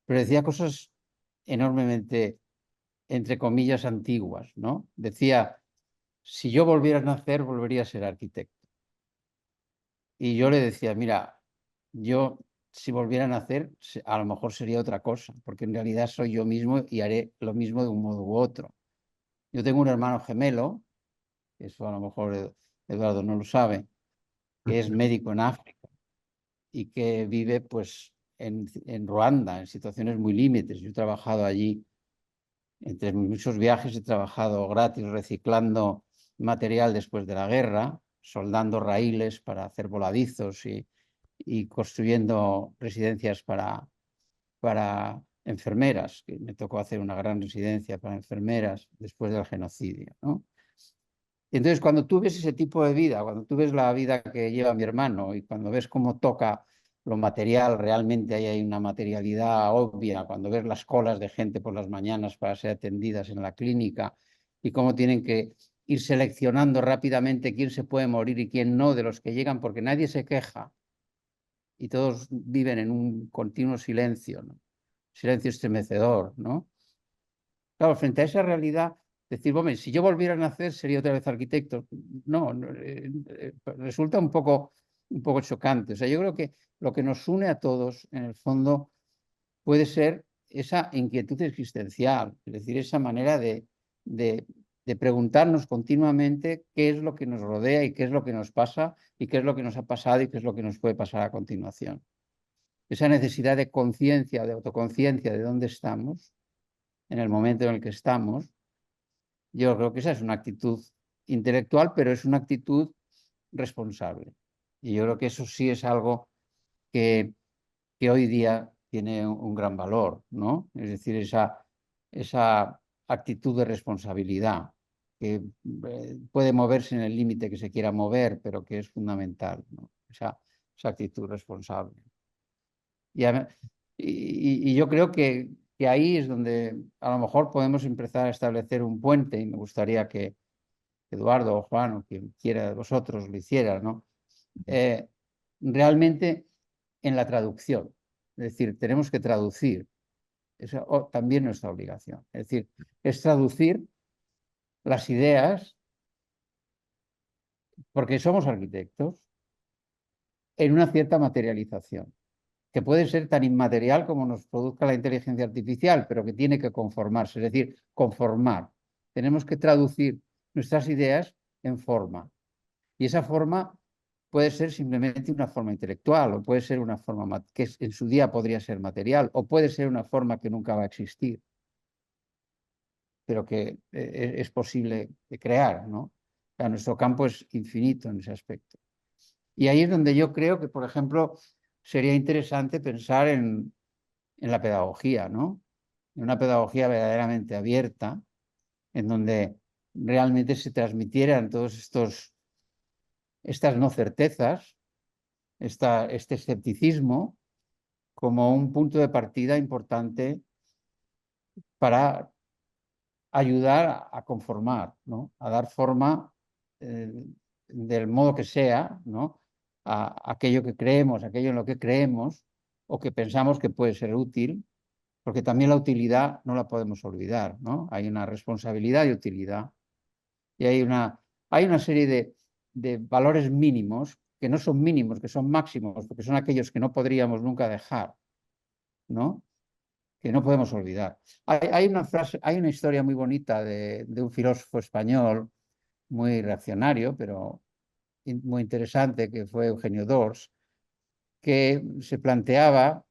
pero decía cosas enormemente, entre comillas, antiguas, ¿no? Decía, si yo volviera a nacer, volvería a ser arquitecto. Y yo le decía, mira, yo si volviera a nacer, a lo mejor sería otra cosa, porque en realidad soy yo mismo y haré lo mismo de un modo u otro. Yo tengo un hermano gemelo, eso a lo mejor Eduardo no lo sabe, que es médico en África y que vive pues en Ruanda, en situaciones muy límites. Yo he trabajado allí, entre muchos viajes he trabajado gratis reciclando material después de la guerra, soldando raíles para hacer voladizos y construyendo residencias para enfermeras, que me tocó hacer una gran residencia para enfermeras después del genocidio, ¿no? Entonces, cuando tú ves ese tipo de vida, cuando tú ves la vida que lleva mi hermano y cuando ves cómo toca lo material, realmente ahí hay una materialidad obvia, cuando ves las colas de gente por las mañanas para ser atendidas en la clínica y cómo tienen que ir seleccionando rápidamente quién se puede morir y quién no de los que llegan, porque nadie se queja y todos viven en un continuo silencio, ¿no? Silencio estremecedor, ¿no? Claro, frente a esa realidad, decir, bueno, si yo volviera a nacer sería otra vez arquitecto. No, resulta un poco chocante. O sea, yo creo que lo que nos une a todos, en el fondo, puede ser esa inquietud existencial, es decir, esa manera de preguntarnos continuamente qué es lo que nos rodea y qué es lo que nos pasa y qué es lo que nos ha pasado y qué es lo que nos puede pasar a continuación. Esa necesidad de conciencia, de autoconciencia de dónde estamos, en el momento en el que estamos, yo creo que esa es una actitud intelectual, pero es una actitud responsable. Y yo creo que eso sí es algo que hoy día tiene un gran valor, ¿no? Es decir, esa actitud de responsabilidad que puede moverse en el límite que se quiera mover, pero que es fundamental, ¿no? Esa actitud responsable. Y yo creo que ahí es donde a lo mejor podemos empezar a establecer un puente, y me gustaría que Eduardo o Juan o quien quiera de vosotros lo hiciera, ¿no? Realmente en la traducción. Es decir, tenemos que traducir. Eso también nuestra obligación. Es decir, es traducir las ideas, porque somos arquitectos, en una cierta materialización, que puede ser tan inmaterial como nos produzca la inteligencia artificial, pero que tiene que conformarse, es decir, conformar. Tenemos que traducir nuestras ideas en forma. Y esa forma puede ser simplemente una forma intelectual, o puede ser una forma que en su día podría ser material, o puede ser una forma que nunca va a existir, pero que es posible de crear, ¿no? O sea, nuestro campo es infinito en ese aspecto. Y ahí es donde yo creo que, por ejemplo, sería interesante pensar en la pedagogía, ¿no? En una pedagogía verdaderamente abierta, en donde realmente se transmitieran todos estas no certezas, este escepticismo, como un punto de partida importante para ayudar a conformar, ¿no? A dar forma del modo que sea, ¿no? A aquello que creemos, aquello en lo que creemos o que pensamos que puede ser útil, porque también la utilidad no la podemos olvidar, ¿no? Hay una responsabilidad y utilidad. Y hay una serie de valores mínimos, que no son mínimos, que son máximos, porque son aquellos que no podríamos nunca dejar, ¿no? Que no podemos olvidar. Hay una frase, hay una historia muy bonita de un filósofo español muy reaccionario, pero muy interesante, que fue Eugenio d'Ors, que se planteaba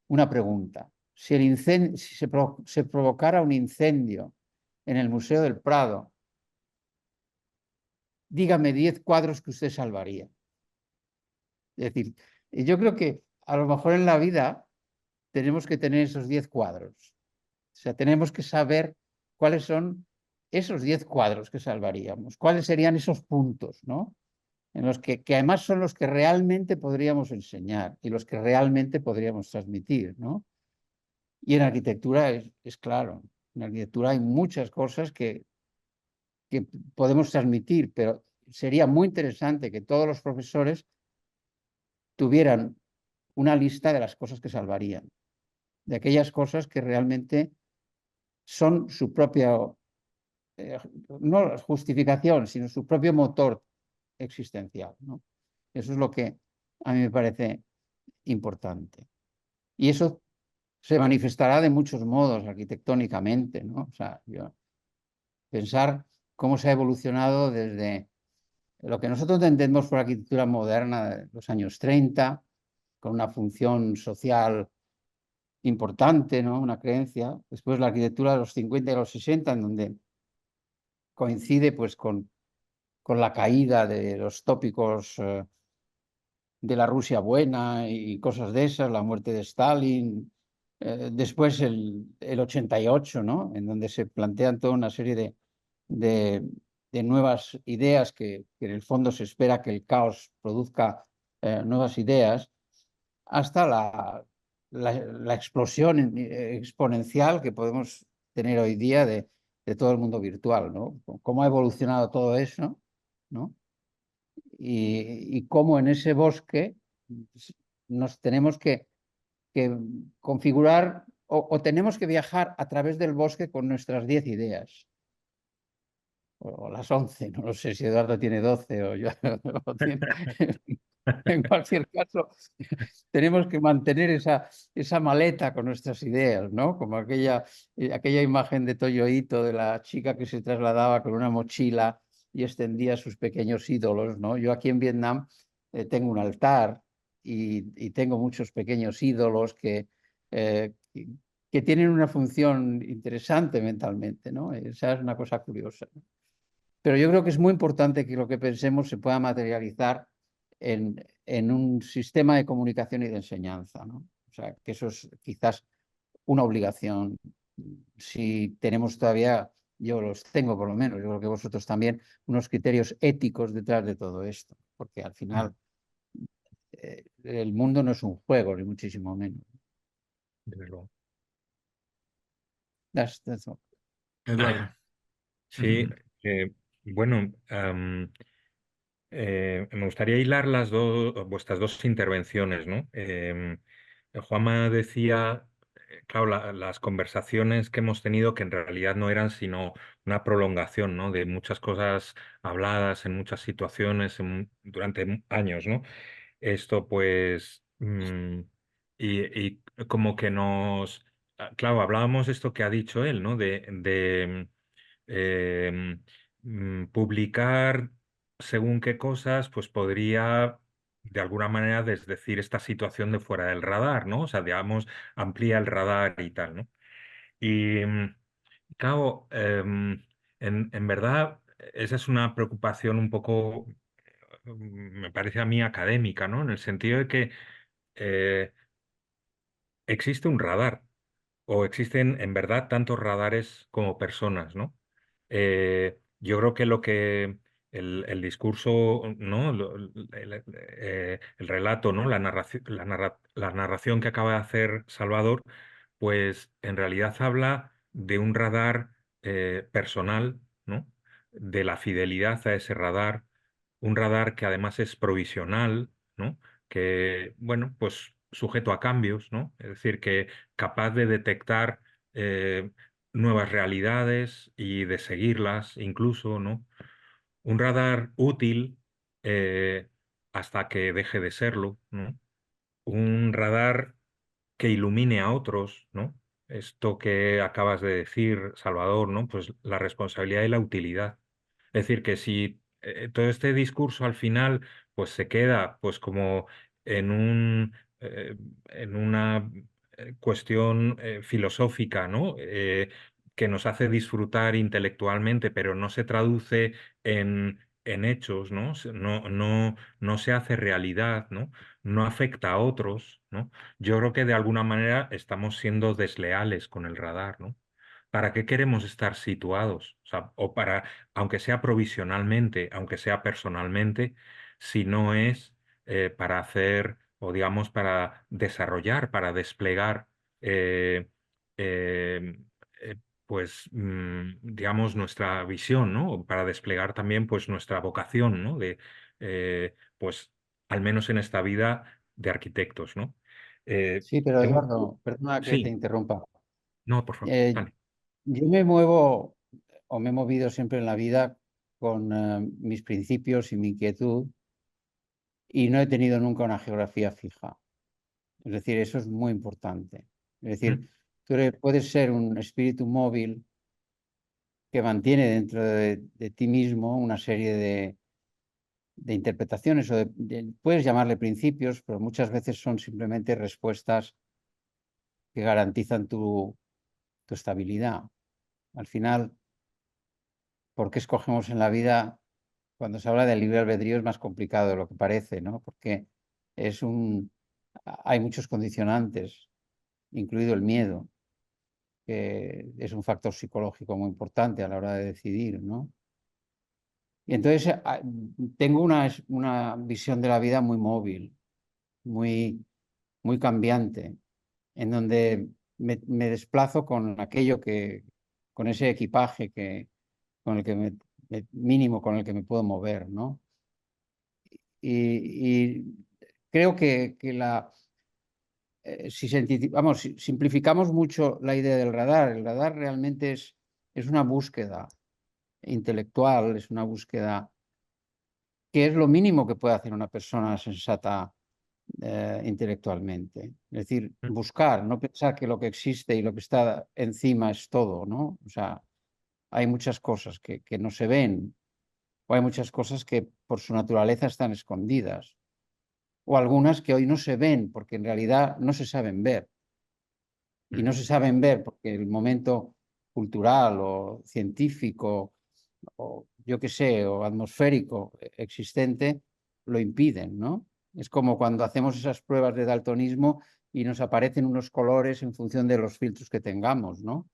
una pregunta. Si se provocara un incendio en el Museo del Prado, dígame 10 cuadros que usted salvaría. Es decir, yo creo que a lo mejor en la vida tenemos que tener esos 10 cuadros. O sea, tenemos que saber cuáles son esos 10 cuadros que salvaríamos, cuáles serían esos puntos, ¿no? En los que además son los que realmente podríamos enseñar y los que realmente podríamos transmitir, ¿no? Y en arquitectura es claro, en arquitectura hay muchas cosas que podemos transmitir, pero sería muy interesante que todos los profesores tuvieran una lista de las cosas que salvarían, de aquellas cosas que realmente son su propia, no justificación, sino su propio motor existencial, ¿no? Eso es lo que a mí me parece importante. Y eso se manifestará de muchos modos arquitectónicamente, ¿no? O sea, pensar cómo se ha evolucionado desde lo que nosotros entendemos por arquitectura moderna de los años 30, con una función social importante, ¿no? Una creencia. Después la arquitectura de los 50 y los 60, en donde coincide pues con la caída de los tópicos de la Rusia buena y cosas de esas, la muerte de Stalin. Después el 88, ¿no? En donde se plantean toda una serie de nuevas ideas que en el fondo se espera que el caos produzca nuevas ideas, hasta la explosión exponencial que podemos tener hoy día de todo el mundo virtual, ¿no? Cómo ha evolucionado todo eso, ¿no? Y cómo en ese bosque nos tenemos que configurar o tenemos que viajar a través del bosque con nuestras 10 ideas. O las 11, no lo sé si Eduardo tiene 12 o yo o tiene... En cualquier caso, tenemos que mantener esa maleta con nuestras ideas, ¿no? Como aquella imagen de Toyo Ito, de la chica que se trasladaba con una mochila y extendía sus pequeños ídolos, ¿no? Yo aquí en Vietnam tengo un altar y tengo muchos pequeños ídolos que tienen una función interesante mentalmente, ¿no? Esa es una cosa curiosa, ¿no? Pero yo creo que es muy importante que lo que pensemos se pueda materializar en un sistema de comunicación y de enseñanza, ¿no? O sea, que eso es quizás una obligación. Si tenemos todavía, yo los tengo por lo menos, yo creo que vosotros también, unos criterios éticos detrás de todo esto, porque al final el mundo no es un juego, ni muchísimo menos. Desde luego. That's all. Eduardo. Sí, bueno, me gustaría hilar vuestras dos intervenciones, ¿no? Juanma decía, claro, las conversaciones que hemos tenido que en realidad no eran sino una prolongación, ¿no? De muchas cosas habladas en muchas situaciones durante años, ¿no? Esto pues, y como que claro, hablábamos de esto que ha dicho él, ¿no? em, publicar según qué cosas, pues podría de alguna manera desdecir esta situación de fuera del radar, ¿no? O sea, digamos, amplía el radar y tal, ¿no? Y claro, en verdad, esa es una preocupación un poco, me parece a mí, académica, ¿no? En el sentido de que eh, existe un radar, o existen en verdad tantos radares como personas, ¿no? Yo creo que el discurso, ¿no? El relato, ¿no? La narración que acaba de hacer Salvador, pues en realidad habla de un radar personal, ¿no? De la fidelidad a ese radar, un radar que además es provisional, ¿no? Que, bueno, pues sujeto a cambios, ¿no? Es decir, que capaz de detectar nuevas realidades y de seguirlas incluso, ¿no? Un radar útil hasta que deje de serlo, ¿no? Un radar que ilumine a otros, ¿no? Esto que acabas de decir, Salvador, ¿no? Pues la responsabilidad y la utilidad. Es decir, que si todo este discurso al final pues se queda pues como en en una cuestión filosófica, ¿no? Que nos hace disfrutar intelectualmente, pero no se traduce en hechos, ¿no? No se hace realidad, ¿no? No afecta a otros, ¿no? Yo creo que de alguna manera estamos siendo desleales con el radar, ¿no? ¿Para qué queremos estar situados? O sea, o para, aunque sea provisionalmente, aunque sea personalmente, si no es para hacer, o digamos, para desarrollar, para desplegar, eh, eh, eh, pues, digamos, nuestra visión, ¿no? O para desplegar también, pues, nuestra vocación, ¿no? Pues, al menos en esta vida de arquitectos, ¿no? Sí, pero Tengo... Eduardo, perdona que te Sí, interrumpa. no, por favor, Eh, dale. yo me muevo o me he movido siempre en la vida con mis principios y mi inquietud y no he tenido nunca una geografía fija. Es decir, eso es muy importante. Es Mm, decir, puedes ser un espíritu móvil que mantiene dentro de ti mismo una serie de interpretaciones puedes llamarle principios, pero muchas veces son simplemente respuestas que garantizan tu estabilidad. Al final, ¿por qué escogemos en la vida? Cuando se habla del libre albedrío es más complicado de lo que parece, ¿no? Porque es hay muchos condicionantes, incluido el miedo, que es un factor psicológico muy importante a la hora de decidir, ¿no? Y entonces tengo una visión de la vida muy móvil, muy, muy cambiante, en donde me desplazo con aquello con ese equipaje con el que mínimo con el que me puedo mover, ¿no? Y creo que si simplificamos mucho la idea del radar, el radar realmente es una búsqueda intelectual, es una búsqueda que es lo mínimo que puede hacer una persona sensata intelectualmente. Es decir, mm, buscar, no pensar que lo que existe y lo que está encima es todo, ¿no? O sea, hay muchas cosas que no se ven, o hay muchas cosas que por su naturaleza están escondidas, o algunas que hoy no se ven porque en realidad no se saben ver. Y mm, no se saben ver porque el momento cultural o científico o yo qué sé, o atmosférico existente lo impiden, ¿no? Es como cuando hacemos esas pruebas de daltonismo y nos aparecen unos colores en función de los filtros que tengamos, ¿no?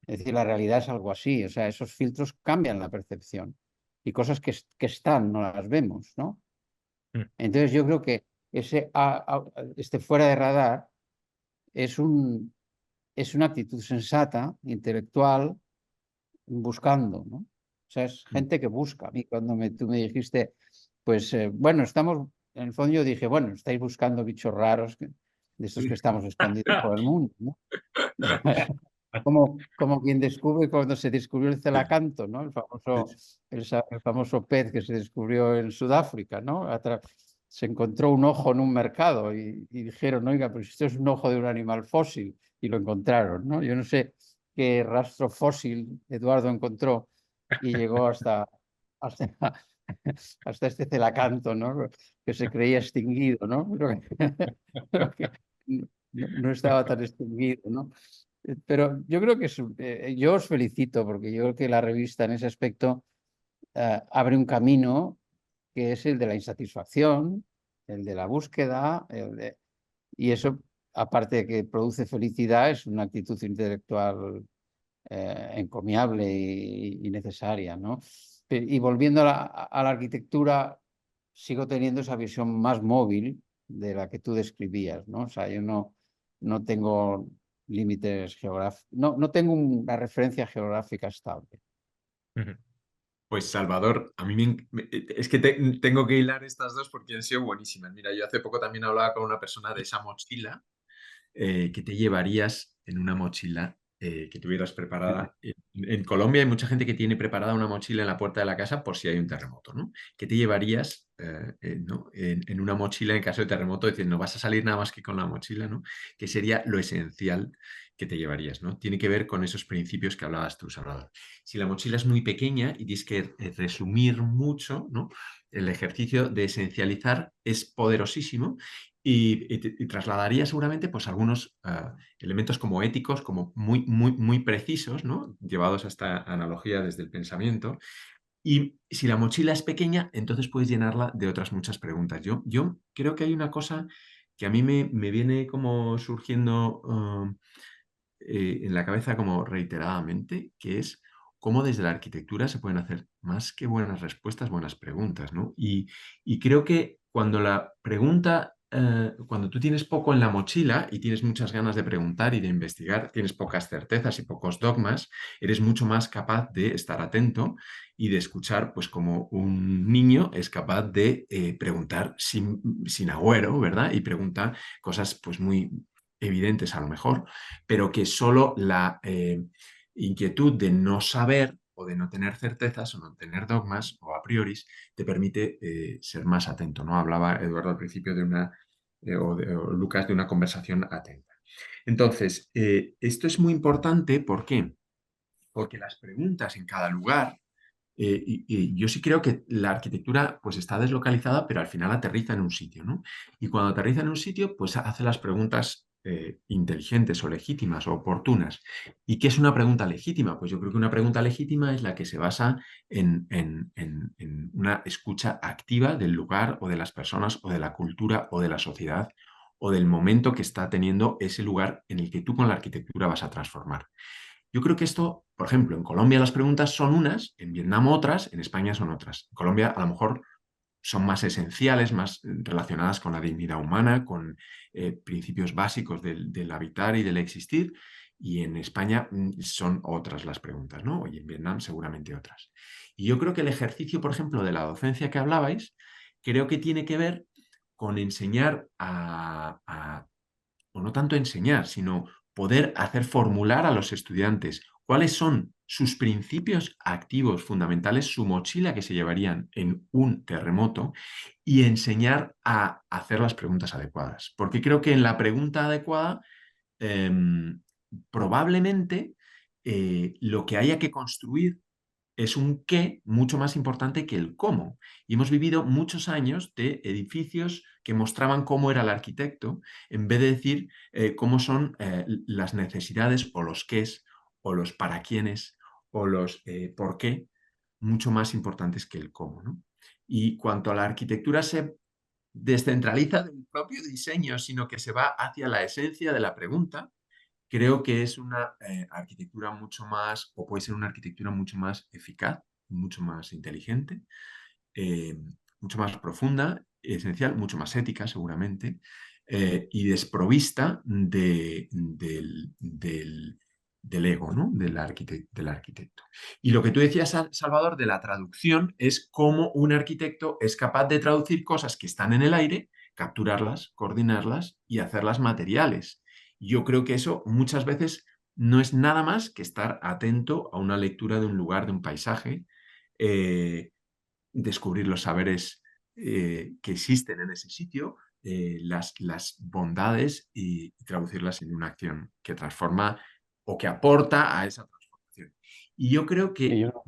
Es decir, la realidad es algo así, o sea, esos filtros cambian la percepción y cosas que están no las vemos, ¿no? mm, Entonces yo creo que este fuera de radar es es una actitud sensata, intelectual, buscando, ¿no? O sea, es mm. gente que busca. A mí cuando tú me dijiste, pues bueno, en el fondo yo dije, bueno, estáis buscando bichos raros de estos que estamos escondidos por el mundo, ¿no? Como quien descubre cuando se descubrió el celacanto, ¿no? El famoso pez que se descubrió en Sudáfrica, ¿no? Se encontró un ojo en un mercado y dijeron, oiga, pues esto es un ojo de un animal fósil y lo encontraron, ¿no? Yo no sé qué rastro fósil Eduardo encontró y llegó hasta, hasta este celacanto, ¿no? Que se creía extinguido, ¿no? Pero que no estaba tan extinguido, ¿no? Pero yo creo que yo os felicito porque yo creo que la revista en ese aspecto abre un camino que es el de la insatisfacción, el de la búsqueda, y eso, aparte de que produce felicidad, es una actitud intelectual encomiable y necesaria, ¿no? Y volviendo a a la arquitectura, sigo teniendo esa visión más móvil de la que tú describías, ¿no? O sea, yo no tengo límites geográficos, no tengo una referencia geográfica estable. Ujú. Pues Salvador, a mí es que tengo que hilar estas dos porque han sido buenísimas. Mira, yo hace poco también hablaba con una persona de esa mochila que te llevarías en una mochila que tuvieras preparada. En Colombia hay mucha gente que tiene preparada una mochila en la puerta de la casa por si hay un terremoto, ¿no? ¿Qué te llevarías ¿no? en una mochila en caso de terremoto? Es decir, no vas a salir nada más que con la mochila, ¿no? ¿Qué sería lo esencial que te llevarías, ¿no? Tiene que ver con esos principios que hablabas tú, Salvador. Si la mochila es muy pequeña y tienes que resumir mucho, ¿no? El ejercicio de esencializar es poderosísimo y trasladaría seguramente pues algunos elementos como éticos, como muy precisos, ¿no? Llevados a esta analogía desde el pensamiento. Y si la mochila es pequeña, entonces puedes llenarla de otras muchas preguntas. Yo creo que hay una cosa que a mí me viene como surgiendo en la cabeza como reiteradamente, que es cómo desde la arquitectura se pueden hacer más que buenas respuestas, buenas preguntas, ¿no? Y creo que cuando la pregunta, cuando tú tienes poco en la mochila y tienes muchas ganas de preguntar y de investigar, tienes pocas certezas y pocos dogmas, eres mucho más capaz de estar atento y de escuchar, pues como un niño es capaz de preguntar sin agüero, ¿verdad? Y pregunta cosas pues muy evidentes a lo mejor, pero que solo la inquietud de no saber o de no tener certezas o no tener dogmas o a priori te permite ser más atento, ¿no? Hablaba Eduardo al principio de una, o Lucas, de una conversación atenta. Entonces, esto es muy importante, ¿por qué? Porque las preguntas en cada lugar y yo sí creo que la arquitectura pues está deslocalizada, pero al final aterriza en un sitio, ¿no? Y cuando aterriza en un sitio, pues hace las preguntas inteligentes o legítimas o oportunas. ¿Y qué es una pregunta legítima? Pues yo creo que una pregunta legítima es la que se basa en una escucha activa del lugar o de las personas o de la cultura o de la sociedad o del momento que está teniendo ese lugar en el que tú con la arquitectura vas a transformar. Yo creo que esto, por ejemplo, en Colombia las preguntas son unas, en Vietnam otras, en España son otras. En Colombia a lo mejor son más esenciales, más relacionadas con la dignidad humana, con principios básicos del habitar y del existir. Y en España son otras las preguntas, ¿no? Y en Vietnam seguramente otras. Y yo creo que el ejercicio, por ejemplo, de la docencia que hablabais, creo que tiene que ver con enseñar o no tanto enseñar, sino poder hacer formular a los estudiantes cuáles son sus principios activos fundamentales, su mochila que se llevarían en un terremoto y enseñar a hacer las preguntas adecuadas. Porque creo que en la pregunta adecuada eh, probablemente lo que haya que construir es un qué mucho más importante que el cómo. Y hemos vivido muchos años de edificios que mostraban cómo era el arquitecto, en vez de decir cómo son las necesidades o los qués o los para quiénes o los por qué, mucho más importantes que el cómo, ¿no? Y cuanto a la arquitectura se descentraliza del propio diseño, sino que se va hacia la esencia de la pregunta, creo que es una arquitectura mucho más, o puede ser una arquitectura mucho más eficaz, mucho más inteligente, eh, mucho más profunda, esencial, mucho más ética seguramente, y desprovista del ego, ¿no? Del arquitecto. Y lo que tú decías, Salvador, de la traducción es cómo un arquitecto es capaz de traducir cosas que están en el aire, capturarlas, coordinarlas y hacerlas materiales. Yo creo que eso muchas veces no es nada más que estar atento a una lectura de un lugar, de un paisaje, descubrir los saberes que existen en ese sitio, las bondades y traducirlas en una acción que transforma o que aporta a esa transformación. Y yo creo Y que yo-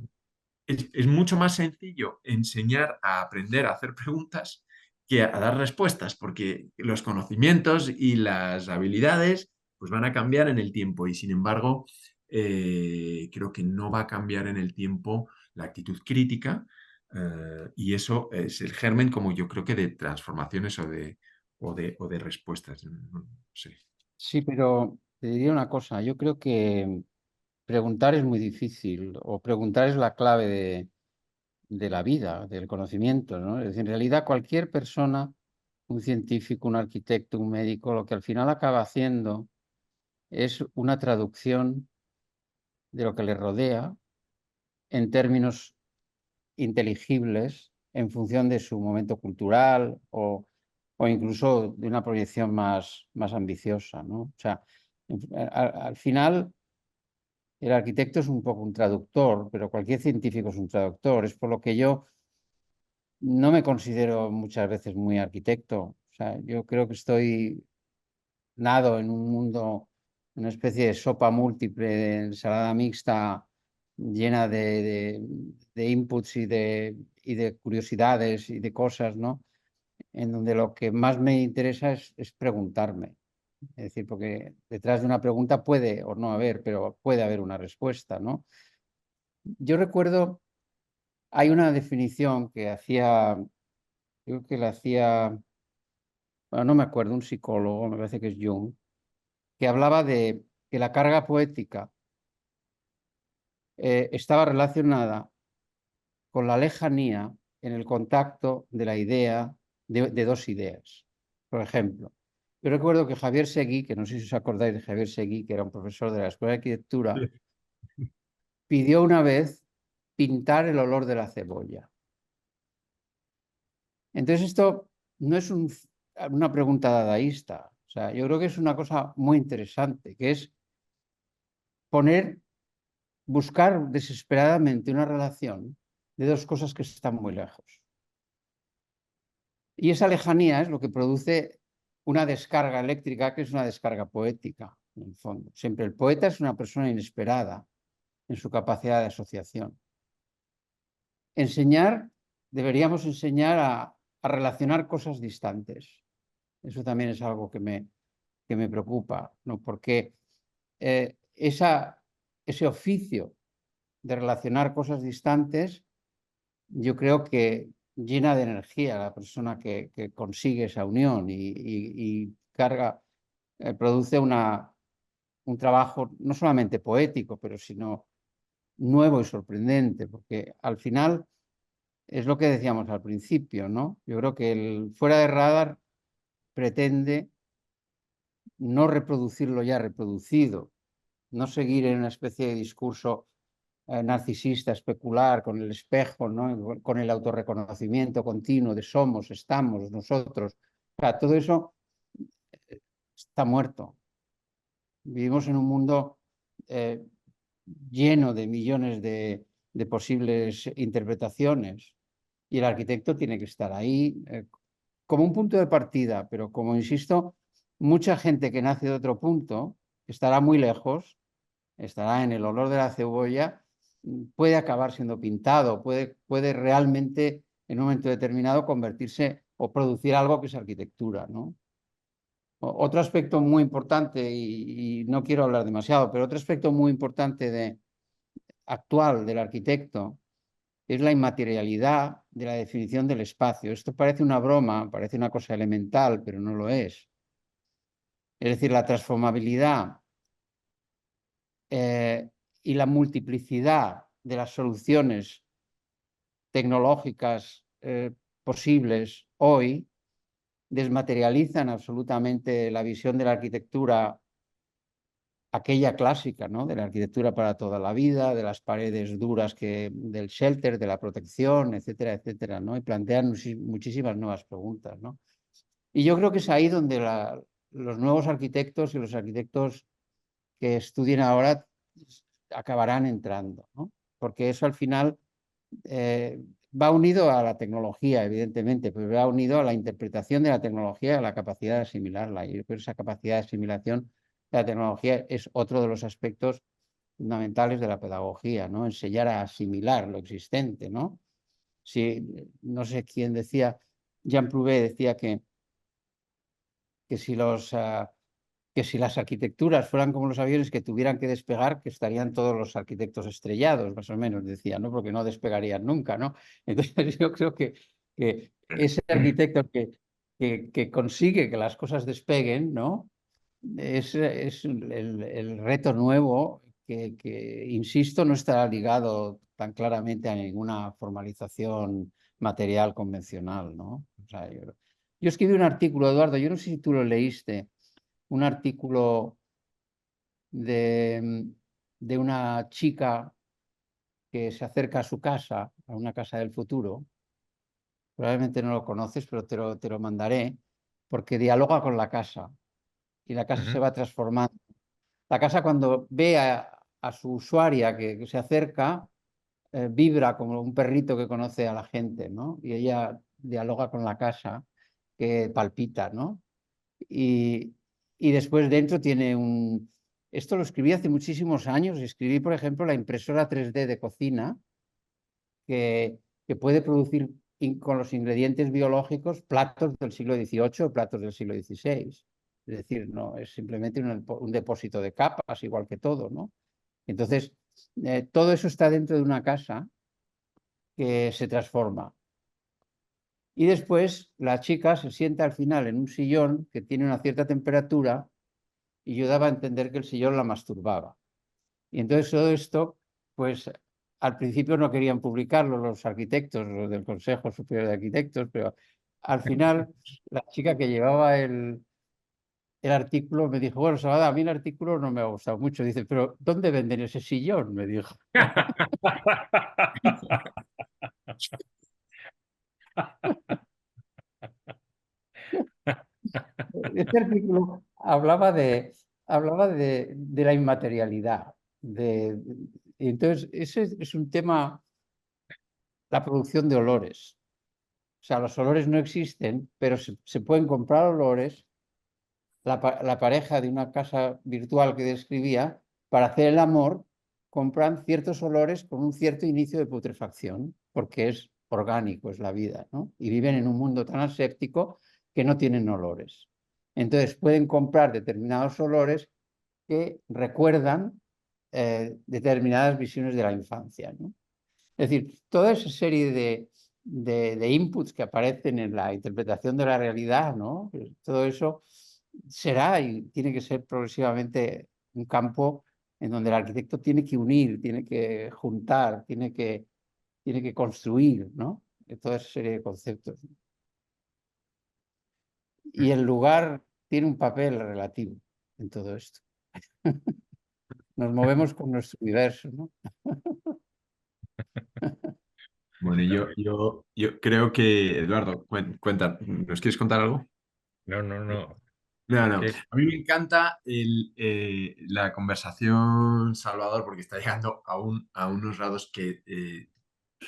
es mucho más sencillo enseñar a aprender a hacer preguntas que a dar respuestas, porque los conocimientos y las habilidades pues van a cambiar en el tiempo y sin embargo creo que no va a cambiar en el tiempo la actitud crítica y eso es el germen como yo creo que de transformaciones o de respuestas. No sé. Sí, pero te diría una cosa. Yo creo que preguntar es muy difícil, o preguntar es la clave de la vida, del conocimiento, ¿no? Es decir, en realidad cualquier persona, un científico, un arquitecto, un médico, lo que al final acaba haciendo es una traducción de lo que le rodea en términos inteligibles en función de su momento cultural o incluso de una proyección más ambiciosa, ¿no? O sea, al final el arquitecto es un poco un traductor, pero cualquier científico es un traductor. Es por lo que yo no me considero muchas veces muy arquitecto. O sea, yo creo que nado en un mundo, una especie de sopa múltiple, de ensalada mixta llena de inputs y de curiosidades y de cosas, ¿no? En donde lo que más me interesa es preguntarme. Es decir, porque detrás de una pregunta puede o no haber, pero puede haber una respuesta, ¿no? Yo recuerdo, hay una definición que creo que la hacía, bueno, no me acuerdo, un psicólogo, me parece que es Jung, que hablaba de que la carga poética estaba relacionada con la lejanía en el contacto de la idea, de dos ideas. Por ejemplo, yo recuerdo que Javier Seguí, que no sé si os acordáis de Javier Seguí, que era un profesor de la Escuela de Arquitectura, pidió una vez pintar el olor de la cebolla. Entonces esto no es una pregunta dadaísta. O sea, yo creo que es una cosa muy interesante, que es buscar desesperadamente una relación de dos cosas que están muy lejos. Y esa lejanía es lo que produce una descarga eléctrica, que es una descarga poética, en el fondo. Siempre el poeta es una persona inesperada en su capacidad de asociación. Deberíamos enseñar a relacionar cosas distantes. Eso también es algo que me preocupa, ¿no? Porque ese oficio de relacionar cosas distantes, yo creo que llena de energía a la persona que consigue esa unión y produce un trabajo no solamente poético, pero sino nuevo y sorprendente, porque al final es lo que decíamos al principio, ¿no? Yo creo que el Fuera de Radar pretende no reproducir lo ya reproducido, no seguir en una especie de discurso narcisista, especular con el espejo, ¿no? Con el autorreconocimiento continuo de somos, estamos, nosotros. O sea, todo eso está muerto. Vivimos en un mundo lleno de millones de posibles interpretaciones y el arquitecto tiene que estar ahí como un punto de partida, pero como insisto, mucha gente que nace de otro punto estará muy lejos, estará en el olor de la cebolla, puede acabar siendo pintado, puede realmente en un momento determinado convertirse o producir algo que es arquitectura, ¿no? Otro aspecto muy importante, y no quiero hablar demasiado, pero otro aspecto muy importante actual del arquitecto es la inmaterialidad de la definición del espacio. Esto parece una broma, parece una cosa elemental, pero no lo es. Es decir, la transformabilidad y la multiplicidad de las soluciones tecnológicas posibles hoy desmaterializan absolutamente la visión de la arquitectura, aquella clásica, ¿no? De la arquitectura para toda la vida, de las paredes duras del shelter, de la protección, etcétera, etcétera, ¿no? Y plantean muchísimas nuevas preguntas, ¿no? Y yo creo que es ahí donde los nuevos arquitectos y los arquitectos que estudien ahora acabarán entrando, ¿no? Porque eso al final va unido a la tecnología, evidentemente, pero va unido a la interpretación de la tecnología y a la capacidad de asimilarla. Y yo creo que esa capacidad de asimilación de la tecnología es otro de los aspectos fundamentales de la pedagogía, ¿no? Enseñar a asimilar lo existente, ¿no? No sé quién decía, Jean Prouvé decía que si las arquitecturas fueran como los aviones que tuvieran que despegar, que estarían todos los arquitectos estrellados, más o menos, decía, ¿no? Porque no despegarían nunca, ¿no? Entonces yo creo que ese arquitecto que consigue que las cosas despeguen, ¿no? Es el reto nuevo que, insisto, no estará ligado tan claramente a ninguna formalización material convencional, ¿no? O sea, yo escribí un artículo, Eduardo, yo no sé si tú lo leíste, un artículo de una chica que se acerca a su casa, a una casa del futuro. Probablemente no lo conoces, pero te lo mandaré, porque dialoga con la casa y la casa se va transformando. La casa, cuando ve a su usuaria que se acerca, vibra como un perrito que conoce a la gente, ¿no? Y ella dialoga con la casa, que palpita, ¿no? Y después dentro tiene un... Esto lo escribí hace muchísimos años. Escribí, por ejemplo, la impresora 3D de cocina, que puede producir con los ingredientes biológicos platos del siglo XVIII o platos del siglo XVI. Es decir, no es simplemente un depósito de capas, igual que todo, ¿no? Entonces, todo eso está dentro de una casa que se transforma. Y después la chica se sienta al final en un sillón que tiene una cierta temperatura y yo daba a entender que el sillón la masturbaba. Y entonces todo esto, pues al principio no querían publicarlo los arquitectos, los del Consejo Superior de Arquitectos, pero al final la chica que llevaba el artículo me dijo, bueno, Salvador, a mí el artículo no me ha gustado mucho. Dice, pero ¿dónde venden ese sillón? Me dijo. Este artículo hablaba de la inmaterialidad. Y entonces, ese es un tema, la producción de olores. O sea, los olores no existen, pero se pueden comprar olores. La pareja de una casa virtual que describía, para hacer el amor, compran ciertos olores con un cierto inicio de putrefacción, porque es orgánico, es la vida, ¿no? Y viven en un mundo tan aséptico que no tienen olores. Entonces pueden comprar determinados olores que recuerdan determinadas visiones de la infancia, ¿no? Es decir, toda esa serie de inputs que aparecen en la interpretación de la realidad, ¿no? Todo eso será y tiene que ser progresivamente un campo en donde el arquitecto tiene que unir, tiene que juntar, tiene que construir, ¿no? Toda esa serie de conceptos. Y el lugar tiene un papel relativo en todo esto. Nos movemos con nuestro universo, ¿no? Bueno, yo creo que, Eduardo, cuenta, ¿nos quieres contar algo? No, no, no. No, Es no. que A mí me encanta la conversación, Salvador, porque está llegando a unos grados que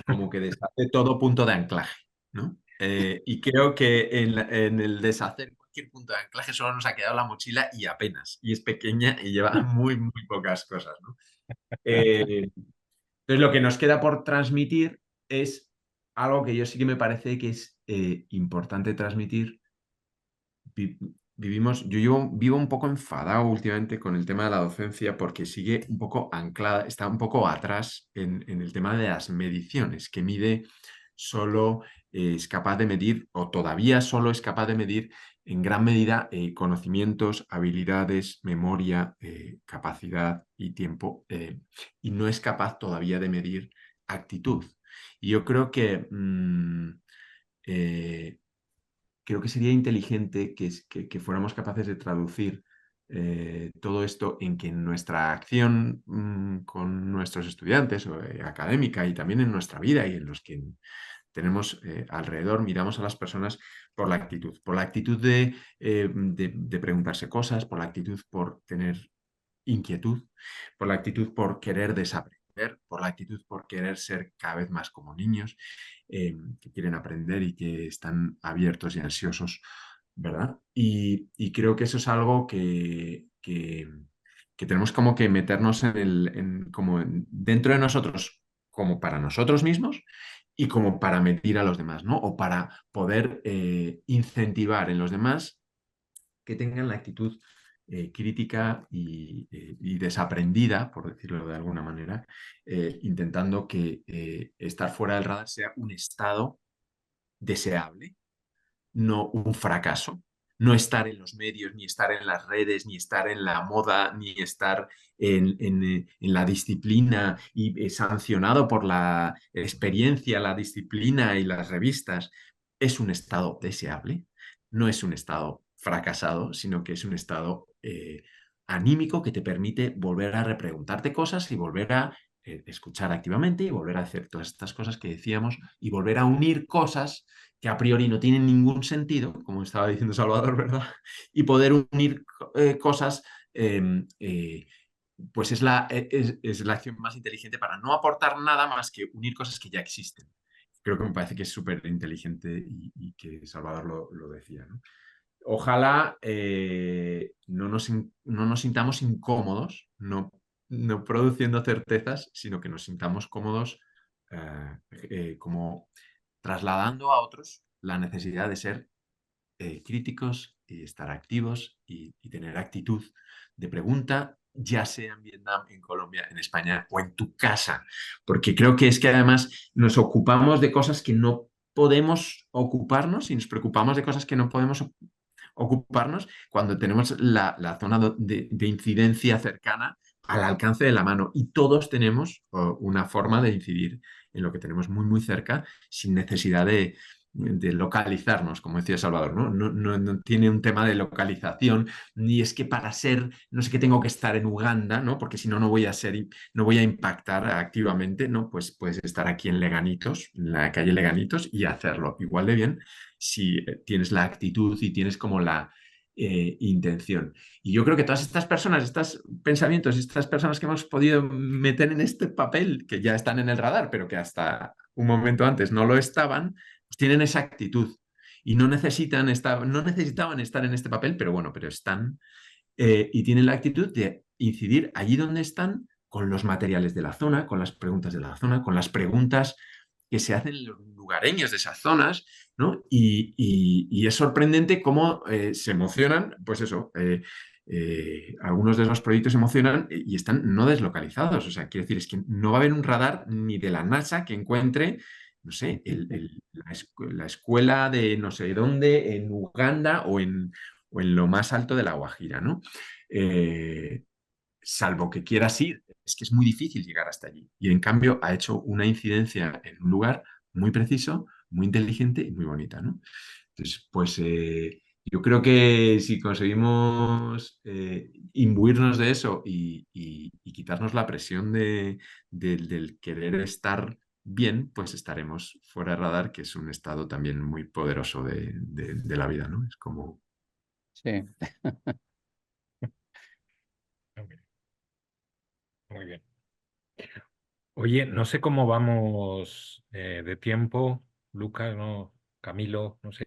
como que deshace todo punto de anclaje, ¿no? Y creo que en el deshacer cualquier punto de anclaje solo nos ha quedado la mochila y apenas, y es pequeña y lleva muy, muy pocas cosas, ¿no? Entonces lo que nos queda por transmitir es algo que yo sí que me parece que es importante transmitir. Vivo un poco enfadado últimamente con el tema de la docencia porque sigue un poco anclada, está un poco atrás en el tema de las mediciones, que mide solo, es capaz de medir, o todavía solo es capaz de medir en gran medida conocimientos, habilidades, memoria, capacidad y tiempo, y no es capaz todavía de medir actitud. Y yo creo que eh, creo que sería inteligente que fuéramos capaces de traducir todo esto en que nuestra acción con nuestros estudiantes o, académica y también en nuestra vida y en los que tenemos alrededor, miramos a las personas por la actitud de preguntarse cosas, por la actitud por tener inquietud, por la actitud por querer desaprender, por la actitud por querer ser cada vez más como niños, que quieren aprender y que están abiertos y ansiosos, ¿verdad? Y creo que eso es algo que tenemos como que meternos dentro de nosotros, como para nosotros mismos y como para medir a los demás, ¿no? O para poder incentivar en los demás que tengan la actitud crítica y desaprendida, por decirlo de alguna manera, intentando que estar fuera del radar sea un estado deseable, no un fracaso. No estar en los medios, ni estar en las redes, ni estar en la moda, ni estar en la disciplina y sancionado por la experiencia, la disciplina y las revistas. Es un estado deseable, no es un estado fracasado, sino que es un estado anímico que te permite volver a repreguntarte cosas y volver a escuchar activamente y volver a hacer todas estas cosas que decíamos y volver a unir cosas que a priori no tienen ningún sentido, como estaba diciendo Salvador, ¿verdad? Y poder unir cosas pues es la acción más inteligente para no aportar nada más que unir cosas que ya existen. Creo que me parece que es súper inteligente y que Salvador lo decía, ¿no? Ojalá no nos sintamos incómodos, no produciendo certezas, sino que nos sintamos cómodos como trasladando a otros la necesidad de ser críticos y estar activos y tener actitud de pregunta, ya sea en Vietnam, en Colombia, en España o en tu casa. Porque creo que es que además nos ocupamos de cosas que no podemos ocuparnos y nos preocupamos de cosas que no podemos ocuparnos cuando tenemos la zona de incidencia cercana al alcance de la mano. Y todos tenemos una forma de incidir en lo que tenemos muy, muy cerca sin necesidad de localizarnos, como decía Salvador, ¿no? No tiene un tema de localización, ni es que para ser, no sé qué tengo que estar en Uganda, ¿no? Porque si no, no voy a impactar activamente, ¿no? Pues puedes estar aquí en Leganitos, en la calle Leganitos, y hacerlo igual de bien si tienes la actitud y tienes como la intención. Y yo creo que todas estas personas, estos pensamientos, estas personas que hemos podido meter en este papel, que ya están en el radar, pero que hasta un momento antes no lo estaban, pues tienen esa actitud y no necesitaban estar en este papel, pero bueno, pero están y tienen la actitud de incidir allí donde están con los materiales de la zona, con las preguntas de la zona, con las preguntas que se hacen los lugareños de esas zonas, ¿no? Y es sorprendente cómo se emocionan, pues eso, algunos de los proyectos se emocionan y están no deslocalizados. O sea, quiero decir, es que no va a haber un radar ni de la NASA que encuentre, no sé, la escuela de no sé dónde, en Uganda o en lo más alto de la Guajira, ¿no? Eh, Salvo que quieras ir, es que es muy difícil llegar hasta allí. Y en cambio ha hecho una incidencia en un lugar muy preciso, muy inteligente y muy bonita, ¿no? Entonces, pues yo creo que si conseguimos imbuirnos de eso y quitarnos la presión del querer estar bien, pues estaremos fuera de radar, que es un estado también muy poderoso de la vida, ¿no? Es como... Sí. Muy bien. Oye, no sé cómo vamos de tiempo, Lucas, no, Camilo, no sé.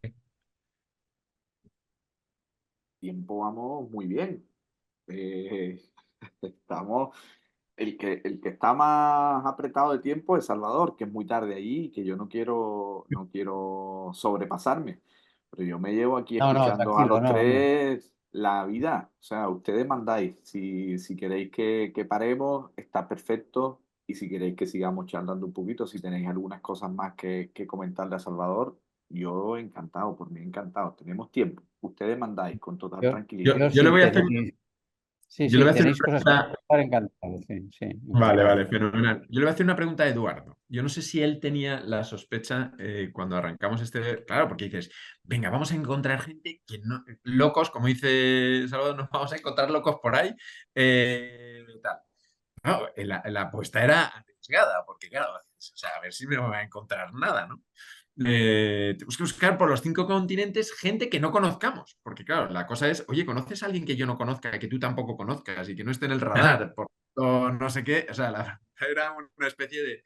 Tiempo vamos muy bien. Eh, estamos, el que está más apretado de tiempo es Salvador, que es muy tarde ahí y que yo no quiero sobrepasarme. Pero yo me llevo aquí No, no, escuchando a tranquilo, los no, no. tres la vida. O sea, ustedes mandáis. Si queréis que paremos, está perfecto. Y si queréis que sigamos charlando un poquito, si tenéis algunas cosas más que comentarle a Salvador, yo encantado, por mí encantado. Tenemos tiempo. Ustedes mandáis con total Yo, tranquilidad. yo Yo le sí, voy a hacer, sí, yo le sí, voy a hacer una tenéis cosas que pregunta. estar encantado, sí, sí, Vale, encantado. vale, fenomenal. Yo le voy a hacer una pregunta a Eduardo. Yo no sé si él tenía la sospecha cuando arrancamos este. Claro, porque dices, venga, vamos a encontrar gente que no. Locos, como dice Salvador, nos vamos a encontrar locos por ahí. Tal. Claro, la apuesta era arriesgada, porque claro, o sea, a ver si me voy a encontrar nada, ¿no? Tenemos que buscar por los 5 continentes gente que no conozcamos, porque claro, la cosa es, oye, ¿conoces a alguien que yo no conozca, que tú tampoco conozcas y que no esté en el radar, o no sé qué? O sea, era una especie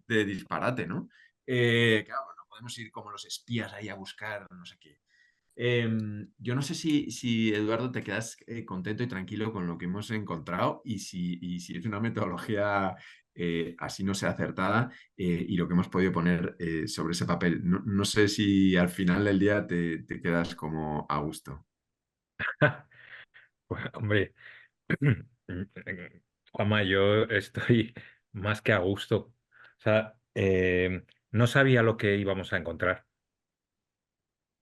de disparate, ¿no? Claro, no podemos ir como los espías ahí a buscar no sé qué. Yo no sé si Eduardo te quedas contento y tranquilo con lo que hemos encontrado y si es una metodología así no sea acertada y lo que hemos podido poner sobre ese papel. No sé si al final del día te quedas como a gusto. Pues, hombre, Juanma, yo estoy más que a gusto. O sea, no sabía lo que íbamos a encontrar.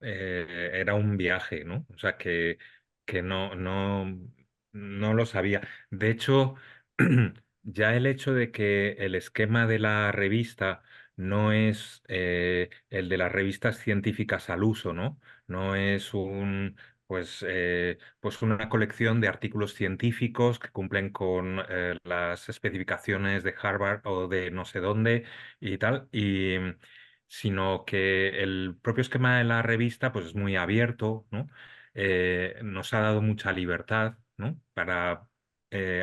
Era un viaje, ¿no? O sea, que no lo sabía. De hecho, ya el hecho de que el esquema de la revista no es el de las revistas científicas al uso, ¿no? No es pues una colección de artículos científicos que cumplen con las especificaciones de Harvard o de no sé dónde y tal. Sino que el propio esquema de la revista pues es muy abierto, ¿no? Nos ha dado mucha libertad, ¿no? Para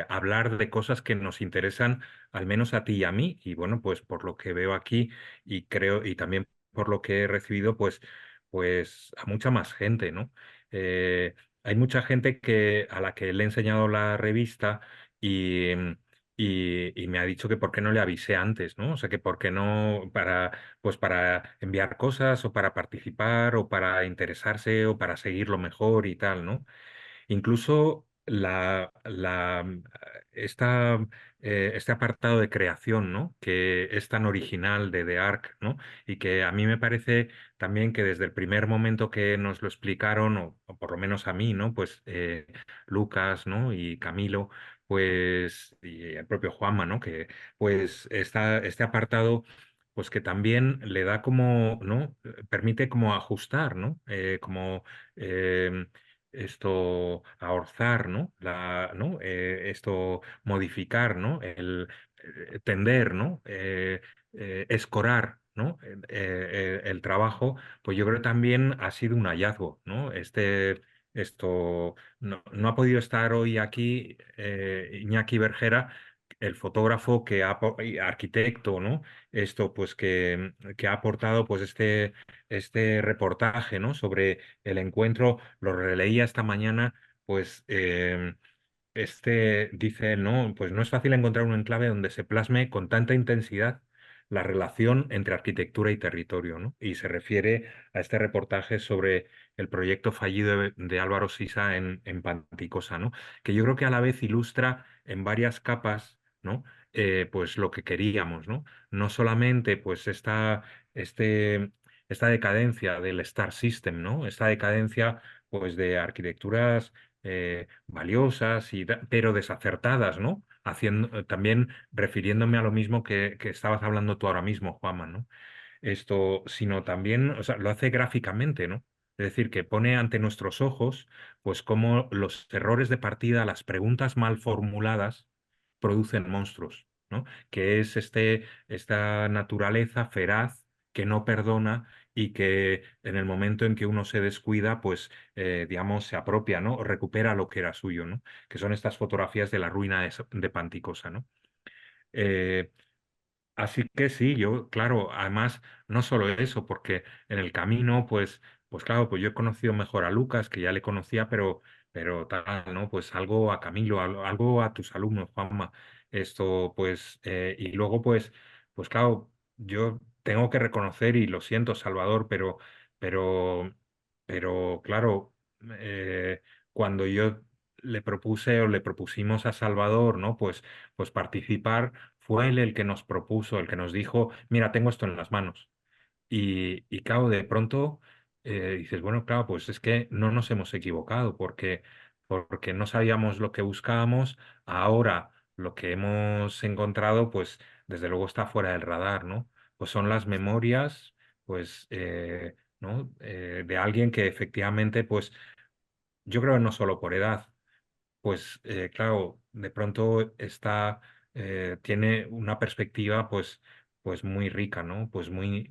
hablar de cosas que nos interesan, al menos a ti y a mí. Y bueno, pues por lo que veo aquí y creo, y también por lo que he recibido, pues a mucha más gente, ¿no? Eh, Hay mucha gente a la que le he enseñado la revista y, y me ha dicho que por qué no le avisé antes, ¿no? O sea, que por qué no pues para enviar cosas o para participar o para interesarse o para seguirlo mejor y tal, ¿no? Incluso este apartado de creación, ¿no? Que es tan original de The Ark, ¿no? Y que a mí me parece también que desde el primer momento que nos lo explicaron, o por lo menos a mí, ¿no? Pues Lucas, ¿no? Y Camilo, pues, y el propio Juanma, ¿no? Que pues este apartado pues que también le da como, ¿no? Permite como ajustar, ¿no? Como em, esto ahorzar, ¿no? ¿No? Esto modificar, ¿no? El tender, ¿no? Escorar, ¿no? El trabajo, pues yo creo que también ha sido un hallazgo, ¿no? Esto no ha podido estar hoy aquí Iñaki Bergera, el fotógrafo y arquitecto, ¿no? Esto, pues que ha aportado, pues este reportaje, ¿no? Sobre el encuentro, lo releía esta mañana, pues dice, no, pues no es fácil encontrar un enclave donde se plasme con tanta intensidad la relación entre arquitectura y territorio, ¿no? Y se refiere a este reportaje sobre el proyecto fallido de Álvaro Sisa en Panticosa, ¿no? Que yo creo que a la vez ilustra en varias capas, ¿no? Pues lo que queríamos, ¿no? No solamente pues esta decadencia del Star System, ¿no? Esta decadencia pues de arquitecturas valiosas, pero desacertadas, ¿no? También refiriéndome a lo mismo que estabas hablando tú ahora mismo, Juanma, ¿no? Sino también, o sea, lo hace gráficamente, ¿no? Es decir, que pone ante nuestros ojos, pues, cómo los errores de partida, las preguntas mal formuladas, producen monstruos, ¿no? Que es esta naturaleza feraz que no perdona y que en el momento en que uno se descuida, pues, digamos, se apropia, ¿no? O recupera lo que era suyo, ¿no? Que son estas fotografías de la ruina de Panticosa, ¿no? Eh, Así que sí, yo, claro, además, no solo eso, porque en el camino, pues claro, pues yo he conocido mejor a Lucas, que ya le conocía, pero tal, ¿no? Pues algo a Camilo, algo a tus alumnos, Juanma. Y luego, pues claro, yo tengo que reconocer, y lo siento, Salvador, pero, pero claro, eh, cuando yo le propuse o le propusimos a Salvador, ¿no? Pues participar fue él el que nos propuso, el que nos dijo, mira, tengo esto en las manos. Y claro, de pronto dices, bueno, claro, pues es que no nos hemos equivocado porque no sabíamos lo que buscábamos. Ahora lo que hemos encontrado, pues desde luego está fuera del radar, ¿no? Pues son las memorias, pues, ¿no? De alguien que efectivamente, pues yo creo que no solo por edad, pues claro, de pronto tiene una perspectiva pues muy rica, ¿no? Pues muy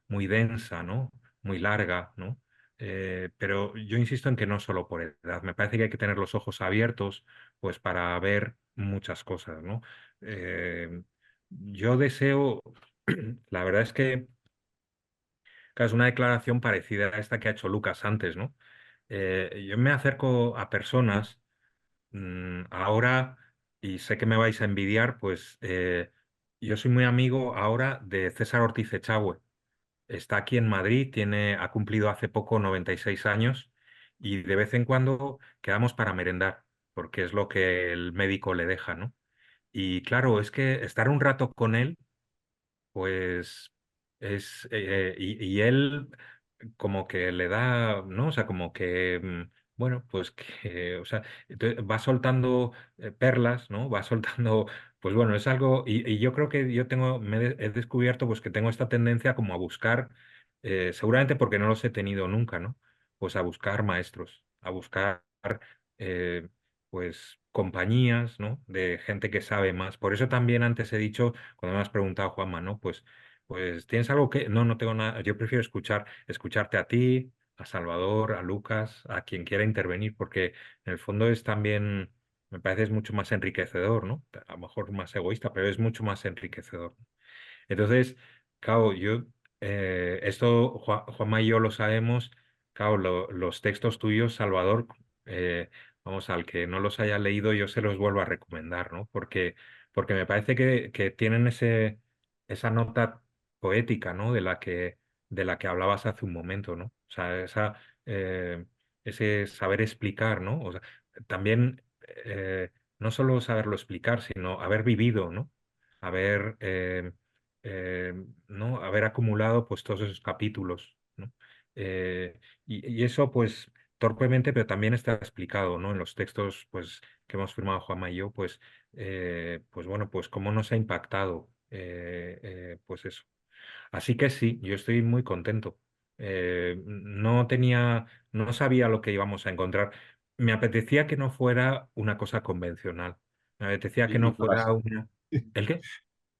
densa, ¿no? Muy larga, ¿no? Pero yo insisto en que no solo por edad, me parece que hay que tener los ojos abiertos pues para ver muchas cosas, ¿no? Yo deseo, la verdad es que claro, es una declaración parecida a esta que ha hecho Lucas antes, ¿no? Yo me acerco a personas ahora, y sé que me vais a envidiar, pues yo soy muy amigo ahora de César Ortiz Echagüe. Está aquí en Madrid, ha cumplido hace poco 96 años y de vez en cuando quedamos para merendar, porque es lo que el médico le deja, ¿no? Y claro, es que estar un rato con él pues y él como que le da, ¿no? O sea, como que, bueno, pues que, o sea, va soltando perlas, ¿no? Va soltando, pues bueno, es algo, y yo creo que yo he descubierto pues que tengo esta tendencia como a buscar, seguramente porque no los he tenido nunca, ¿no? Pues a buscar maestros, a buscar, eh, pues, compañías, ¿no? De gente que sabe más. Por eso también antes he dicho cuando me has preguntado, Juanma, ¿no? Pues ¿tienes algo que...? No, no tengo nada. Yo prefiero escucharte a ti, a Salvador, a Lucas, a quien quiera intervenir, porque en el fondo es también me parece es mucho más enriquecedor, ¿no? A lo mejor más egoísta, pero es mucho más enriquecedor. Entonces, claro, esto Juanma y yo lo sabemos, claro, los textos tuyos, Salvador, vamos, al que no los haya leído, yo se los vuelvo a recomendar, ¿no? Porque me parece que tienen esa nota poética, ¿no? De la que hablabas hace un momento, ¿no? O sea, ese saber explicar, ¿no? O sea, también, no solo saberlo explicar, sino haber vivido, ¿no? Haber, ¿no? Haber acumulado pues todos esos capítulos, ¿no? Y eso pues torpemente, pero también está explicado, ¿no? En los textos pues que hemos firmado Juanma y yo, pues bueno, pues cómo nos ha impactado, pues eso. Así que sí, yo estoy muy contento. No sabía lo que íbamos a encontrar. Me apetecía que no fuera una cosa convencional. Me apetecía que Y no no lo ha fuera sido. una... ¿El qué?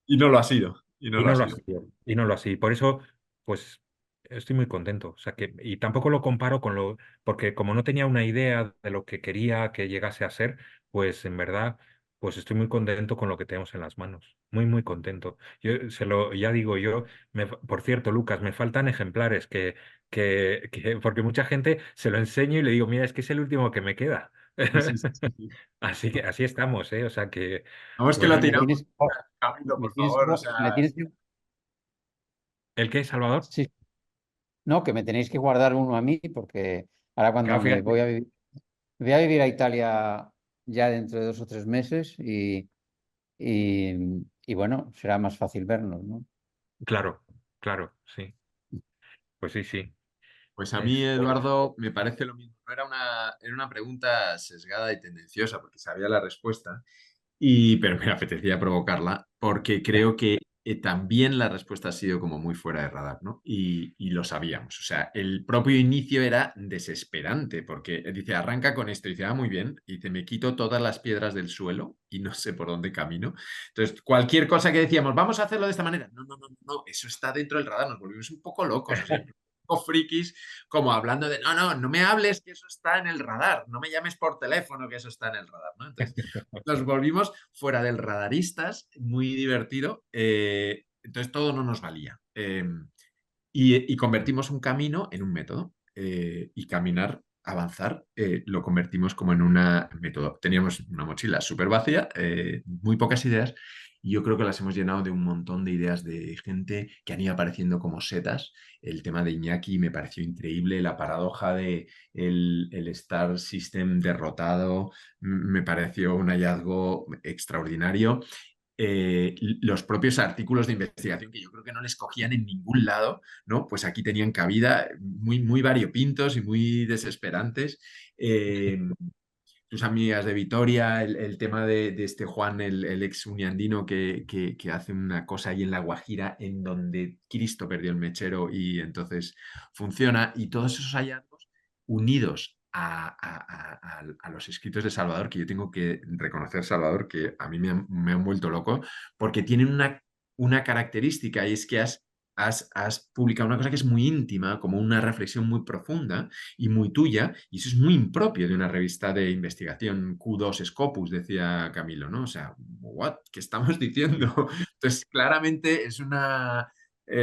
Y no lo ha sido. Y no Y lo no ha lo ha sido. sido, y no lo ha sido. Por eso, pues, estoy muy contento. O sea que, y tampoco lo comparo porque como no tenía una idea de lo que quería que llegase a ser, pues en verdad, pues estoy muy contento con lo que tenemos en las manos. Muy, muy contento. Ya digo yo, por cierto, Lucas, me faltan ejemplares porque mucha gente se lo enseño y le digo, mira, es que es el último que me queda. Sí, sí, sí, sí, sí. Así que así estamos, ¿eh? O sea que, Vamos que lo pues, Me tiramos, tienes, Camilo, me por tienes, favor. O sea, me tienes ¿el qué, Salvador? sí, no, que me tenéis que guardar uno a mí porque ahora Claro, cuando me fíjate. voy a vivir a Italia ya dentro de 2 o 3 meses y, y bueno, será más fácil vernos, ¿no? Claro, claro, sí. Pues sí, sí. pues a mí, Este, Eduardo, me parece lo mismo. No era una pregunta sesgada y tendenciosa, porque sabía la respuesta. Pero me apetecía provocarla porque creo que también la respuesta ha sido como muy fuera de radar, ¿no? Y lo sabíamos. O sea, el propio inicio era desesperante porque dice, arranca con esto, y dice, muy bien, y dice, me quito todas las piedras del suelo y no sé por dónde camino. Entonces, cualquier cosa que decíamos, vamos a hacerlo de esta manera, no, no, no, no, eso está dentro del radar, nos volvimos un poco locos, o sea, un poco frikis, como hablando de, no, no, no me hables que eso está en el radar, no me llames por teléfono que eso está en el radar, ¿no? Entonces, nos volvimos fuera del radaristas, muy divertido. Entonces todo no nos valía. Y convertimos un camino en un método. Y caminar, avanzar, lo convertimos como en un método. Teníamos una mochila súper vacía, muy pocas ideas. Y yo creo que las hemos llenado de un montón de ideas de gente que han ido apareciendo como setas. El tema de Iñaki me pareció increíble, la paradoja de el Star System derrotado me pareció un hallazgo extraordinario. Los propios artículos de investigación que yo creo que no les cogían en ningún lado, ¿no? Pues aquí tenían cabida muy, muy variopintos y muy desesperantes. Eh, Tus amigas de Vitoria, el tema de este Juan, el ex uniandino que hace una cosa ahí en La Guajira en donde Cristo perdió el mechero y entonces funciona. Y todos esos hallazgos unidos a los escritos de Salvador, que yo tengo que reconocer, Salvador, que a mí me han vuelto loco, porque tienen una característica y es que has publicado una cosa que es muy íntima, como una reflexión muy profunda y muy tuya, y eso es muy impropio de una revista de investigación Q2 Scopus, decía Camilo, ¿no? O sea, ¿what? ¿Qué estamos diciendo? Entonces, claramente es una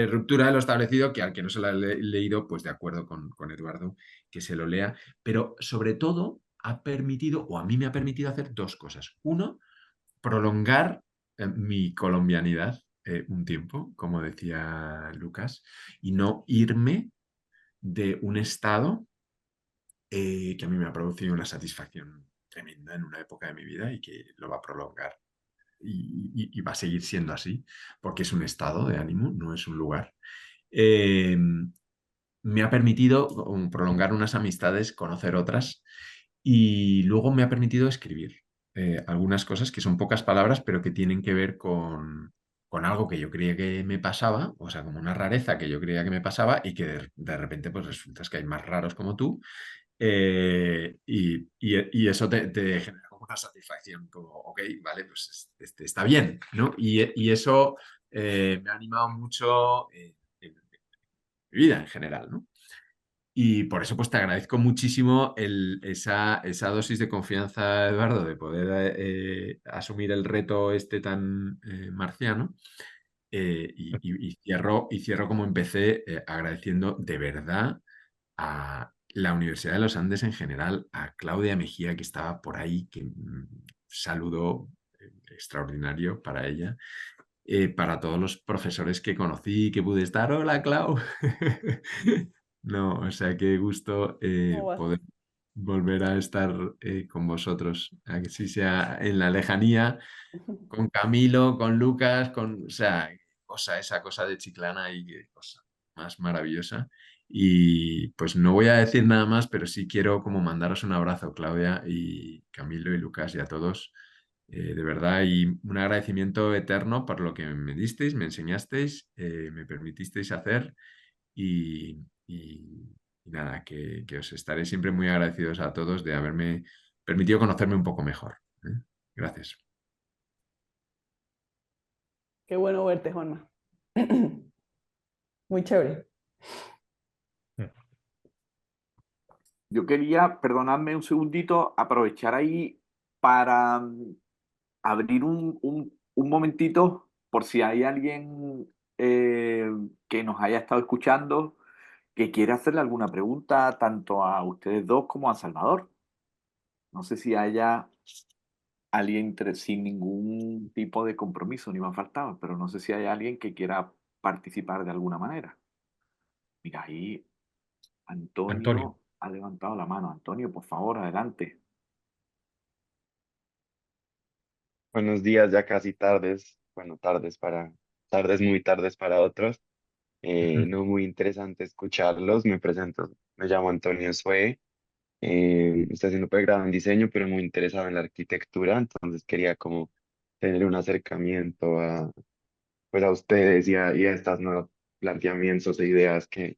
ruptura de lo establecido que al que no se lo ha leído, pues de acuerdo con Eduardo, que se lo lea, pero sobre todo ha permitido, o a mí me ha permitido hacer dos cosas. Uno, prolongar mi colombianidad un tiempo, como decía Lucas, y no irme de un estado que a mí me ha producido una satisfacción tremenda en una época de mi vida y que lo va a prolongar y va a seguir siendo así, porque es un estado de ánimo, no es un lugar. Eh, Me ha permitido prolongar unas amistades, conocer otras y luego me ha permitido escribir algunas cosas que son pocas palabras, pero que tienen que ver con algo que yo creía que me pasaba, o sea, como una rareza que yo creía que me pasaba y que de repente pues resulta que hay más raros como tú y eso te genera como una satisfacción, como, ok, vale, pues está bien, ¿no? Y eso me ha animado mucho en mi vida en general, ¿no? Y por eso pues te agradezco muchísimo esa dosis de confianza, Eduardo, de poder asumir el reto este tan marciano. Y cierro como empecé, agradeciendo de verdad a la Universidad de los Andes en general, a Claudia Mejía, que estaba por ahí, que saludo extraordinario para ella, para todos los profesores que conocí, que pude estar. Hola, Clau. No, o sea, qué gusto ¿Cómo vas? poder volver a estar con vosotros, así sea en la lejanía, con Camilo, con Lucas, o sea, esa cosa de Chiclana y qué cosa más maravillosa. Y pues no voy a decir nada más, pero sí quiero como mandaros un abrazo, Claudia y Camilo y Lucas y a todos, de verdad, y un agradecimiento eterno por lo que me disteis, me enseñasteis, me permitisteis hacer y nada, que os estaré siempre muy agradecidos a todos de haberme permitido conocerme un poco mejor. ¿Eh? Gracias. Qué bueno verte, Juanma. Muy chévere. Yo quería, perdonadme un segundito, aprovechar ahí para abrir un momentito por si hay alguien que nos haya estado escuchando que quiere hacerle alguna pregunta tanto a ustedes dos como a Salvador. No sé si haya alguien sin ningún tipo de compromiso, ni me ha faltado, pero no sé si hay alguien que quiera participar de alguna manera. Mira, ahí Antonio. Antonio ha levantado la mano. Antonio, por favor, adelante. Buenos días, ya casi tardes, bueno, tardes muy tardes para otros. No muy interesante escucharlos. Me presento, me llamo Antonio Sue, estoy haciendo pregrado en diseño, pero muy interesado en la arquitectura, entonces quería como tener un acercamiento a, pues a ustedes y a estos nuevos planteamientos e ideas que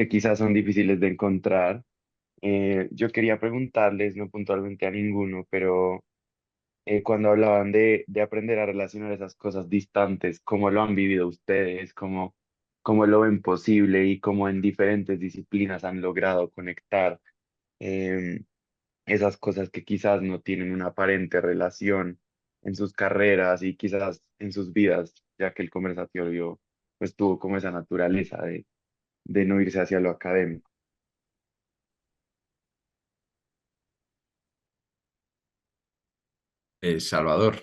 quizás son difíciles de encontrar. Yo quería preguntarles, no puntualmente a ninguno, pero cuando hablaban de aprender a relacionar esas cosas distantes, cómo lo han vivido ustedes, cómo lo ven posible y cómo en diferentes disciplinas han logrado conectar em, esas cosas que quizás no tienen una aparente relación en sus carreras y quizás en sus vidas, ya que el conversatorio pues tuvo como esa naturaleza de no irse hacia lo académico. Salvador,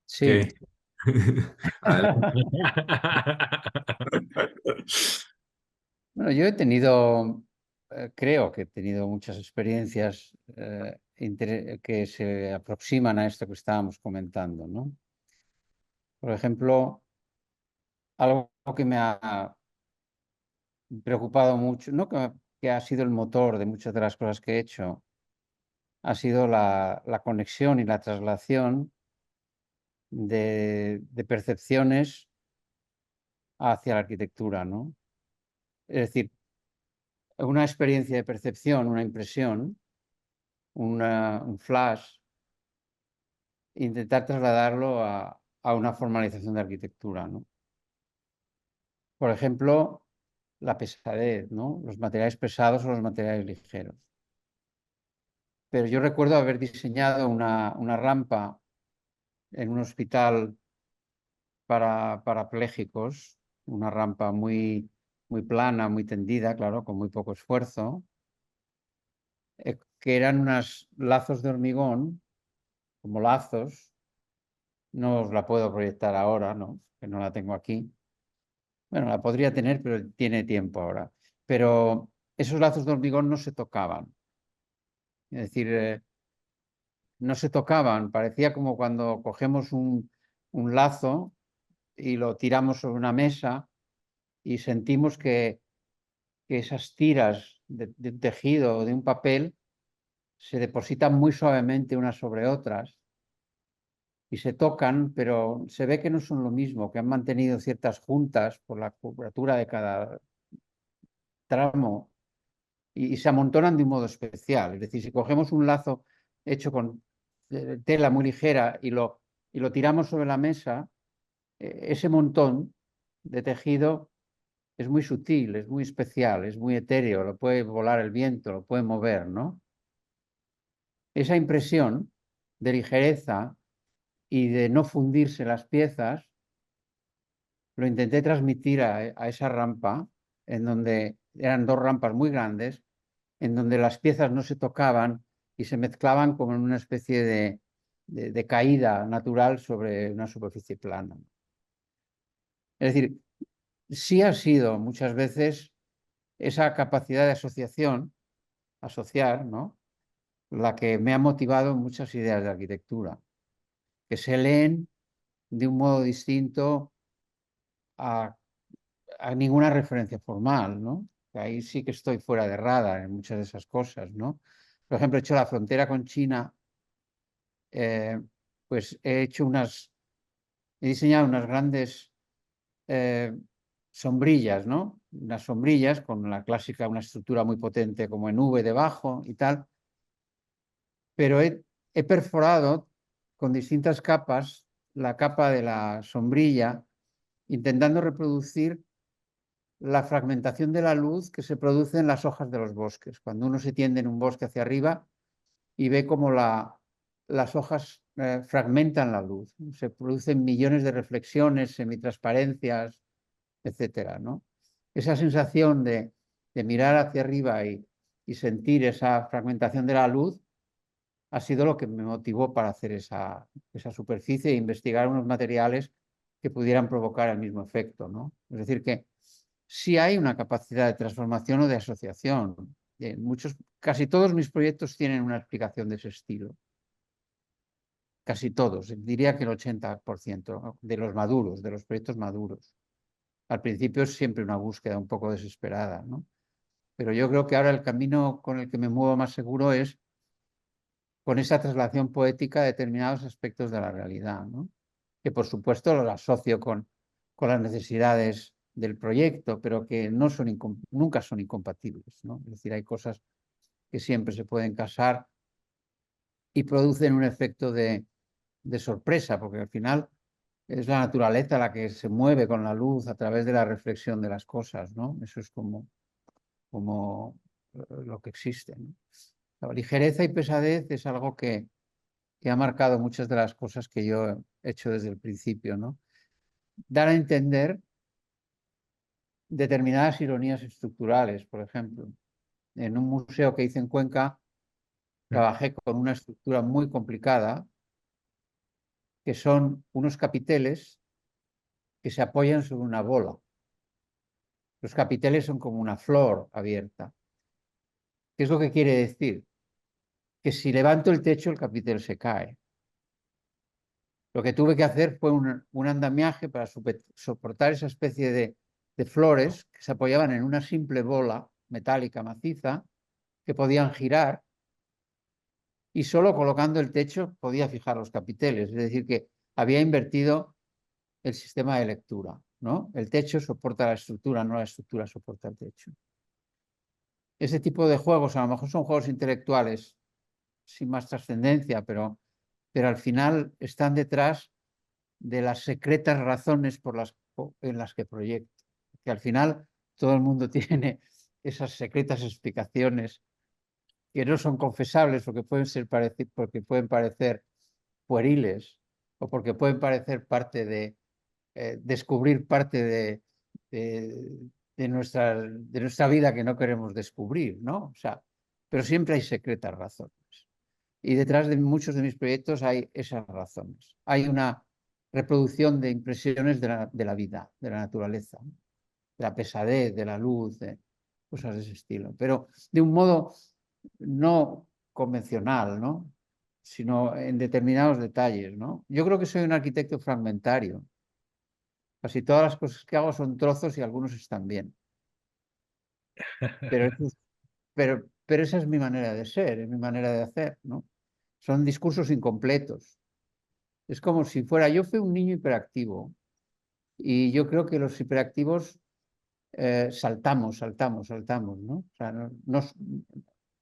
Sí. ¿qué? Adelante. Bueno, yo he tenido, creo que he tenido muchas experiencias que se aproximan a esto que estábamos comentando, ¿no? Por ejemplo, algo que me ha preocupado mucho, no que ha sido el motor de muchas de las cosas que he hecho, ha sido la conexión y la traslación de percepciones hacia la arquitectura, ¿no? Es decir, una experiencia de percepción, una impresión, un flash, intentar trasladarlo a una formalización de arquitectura, ¿no? Por ejemplo, la pesadez, ¿no? Los materiales pesados o los materiales ligeros. Pero yo recuerdo haber diseñado una rampa en un hospital para parapléjicos, una rampa muy, muy plana, muy tendida, claro, con muy poco esfuerzo, que eran unos lazos de hormigón, como lazos. No os la puedo proyectar ahora, ¿no? Que no la tengo aquí. Bueno, la podría tener, pero tiene tiempo ahora. Pero esos lazos de hormigón no se tocaban. Es decir, no se tocaban. Parecía como cuando cogemos un lazo y lo tiramos sobre una mesa y sentimos que esas tiras de un tejido o de un papel se depositan muy suavemente unas sobre otras y se tocan, pero se ve que no son lo mismo, que han mantenido ciertas juntas por la curvatura de cada tramo y se amontonan de un modo especial. Es decir, si cogemos un lazo hecho con tela muy ligera y lo tiramos sobre la mesa, ese montón de tejido es muy sutil, es muy especial, es muy etéreo, lo puede volar el viento, lo puede mover, ¿no? Esa impresión de ligereza y de no fundirse las piezas, lo intenté transmitir a esa rampa, en donde eran dos rampas muy grandes, en donde las piezas no se tocaban y se mezclaban como en una especie de caída natural sobre una superficie plana. Es decir, sí ha sido muchas veces esa capacidad de asociar, ¿no? La que me ha motivado en muchas ideas de arquitectura, que se leen de un modo distinto a ninguna referencia formal, ¿no? Ahí sí que estoy fuera de radar en muchas de esas cosas, ¿no? Por ejemplo, he hecho la frontera con China, pues he diseñado unas grandes sombrillas, ¿no? Unas sombrillas con la clásica, una estructura muy potente como en V debajo y tal, pero he perforado con distintas capas la capa de la sombrilla, intentando reproducir la fragmentación de la luz que se produce en las hojas de los bosques. Cuando uno se tiende en un bosque hacia arriba y ve cómo las hojas fragmentan la luz, se producen millones de reflexiones, semitransparencias, etcétera, ¿no? Esa sensación de mirar hacia arriba y sentir esa fragmentación de la luz ha sido lo que me motivó para hacer esa superficie e investigar unos materiales que pudieran provocar el mismo efecto, ¿no? Es decir, que sí hay una capacidad de transformación o de asociación. Casi todos mis proyectos tienen una explicación de ese estilo. Casi todos, diría que el 80% de los maduros, de los proyectos maduros. Al principio es siempre una búsqueda un poco desesperada, ¿no? Pero yo creo que ahora el camino con el que me muevo más seguro es con esa traslación poética de determinados aspectos de la realidad, ¿no? Que por supuesto lo asocio con las necesidades del proyecto, pero que nunca son incompatibles, ¿no? Es decir, hay cosas que siempre se pueden casar y producen un efecto de sorpresa, porque al final es la naturaleza la que se mueve con la luz a través de la reflexión de las cosas, ¿no? Eso es como lo que existe, ¿no? La ligereza y pesadez es algo que ha marcado muchas de las cosas que yo he hecho desde el principio, ¿no? Dar a entender determinadas ironías estructurales, por ejemplo. En un museo que hice en Cuenca, trabajé con una estructura muy complicada, que son unos capiteles que se apoyan sobre una bola. Los capiteles son como una flor abierta. ¿Qué es lo que quiere decir? Que si levanto el techo, el capitel se cae. Lo que tuve que hacer fue un andamiaje para soportar esa especie de flores que se apoyaban en una simple bola metálica maciza que podían girar, y solo colocando el techo podía fijar los capiteles. Es decir, que había invertido el sistema de lectura, ¿no? El techo soporta la estructura, no la estructura soporta el techo. Ese tipo de juegos a lo mejor son juegos intelectuales sin más trascendencia, pero al final están detrás de las secretas razones en las que proyecto. Que al final todo el mundo tiene esas secretas explicaciones que no son confesables porque pueden parecer pueriles, o porque pueden parecer parte de descubrir parte de nuestra vida que no queremos descubrir, ¿no? O sea, pero siempre hay secretas razones. Y detrás de muchos de mis proyectos hay esas razones. Hay una reproducción de impresiones de la vida, de la naturaleza, de la pesadez, de la luz, de cosas de ese estilo. Pero de un modo no convencional, ¿no? Sino en determinados detalles, ¿no? Yo creo que soy un arquitecto fragmentario. Casi todas las cosas que hago son trozos y algunos están bien. Pero esa es mi manera de ser, es mi manera de hacer, ¿no? Son discursos incompletos. Es como si yo fui un niño hiperactivo, y yo creo que los hiperactivos saltamos, ¿no? O sea,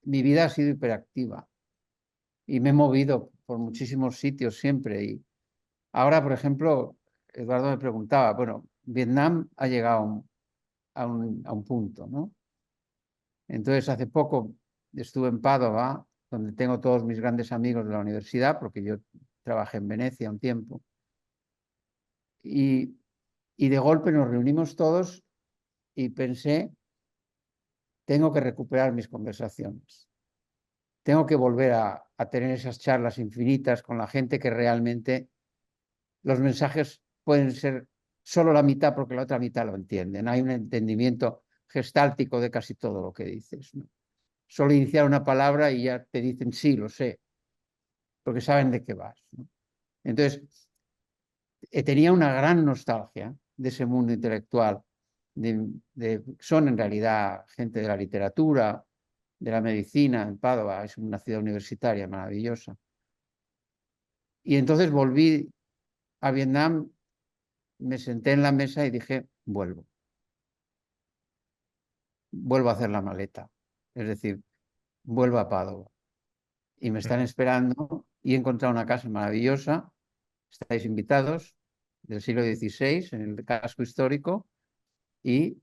mi vida ha sido hiperactiva y me he movido por muchísimos sitios siempre. Y ahora, por ejemplo, Eduardo me preguntaba, bueno, Vietnam ha llegado a un punto, ¿no? Entonces, hace poco estuve en Padova, donde tengo todos mis grandes amigos de la universidad, porque yo trabajé en Venecia un tiempo, y de golpe nos reunimos todos y pensé, tengo que recuperar mis conversaciones. Tengo que volver a tener esas charlas infinitas con la gente que realmente los mensajes pueden ser solo la mitad porque la otra mitad lo entienden. Hay un entendimiento gestáltico de casi todo lo que dices, ¿no? Solo iniciar una palabra y ya te dicen sí, lo sé, porque saben de qué vas, ¿no? Entonces, tenía una gran nostalgia de ese mundo intelectual. Son en realidad gente de la literatura, de la medicina en Padova, es una ciudad universitaria maravillosa. Y entonces volví a Vietnam, me senté en la mesa y dije, vuelvo a hacer la maleta, es decir, vuelvo a Padova. Y me están esperando y he encontrado una casa maravillosa, estáis invitados, del siglo XVI, en el casco histórico, y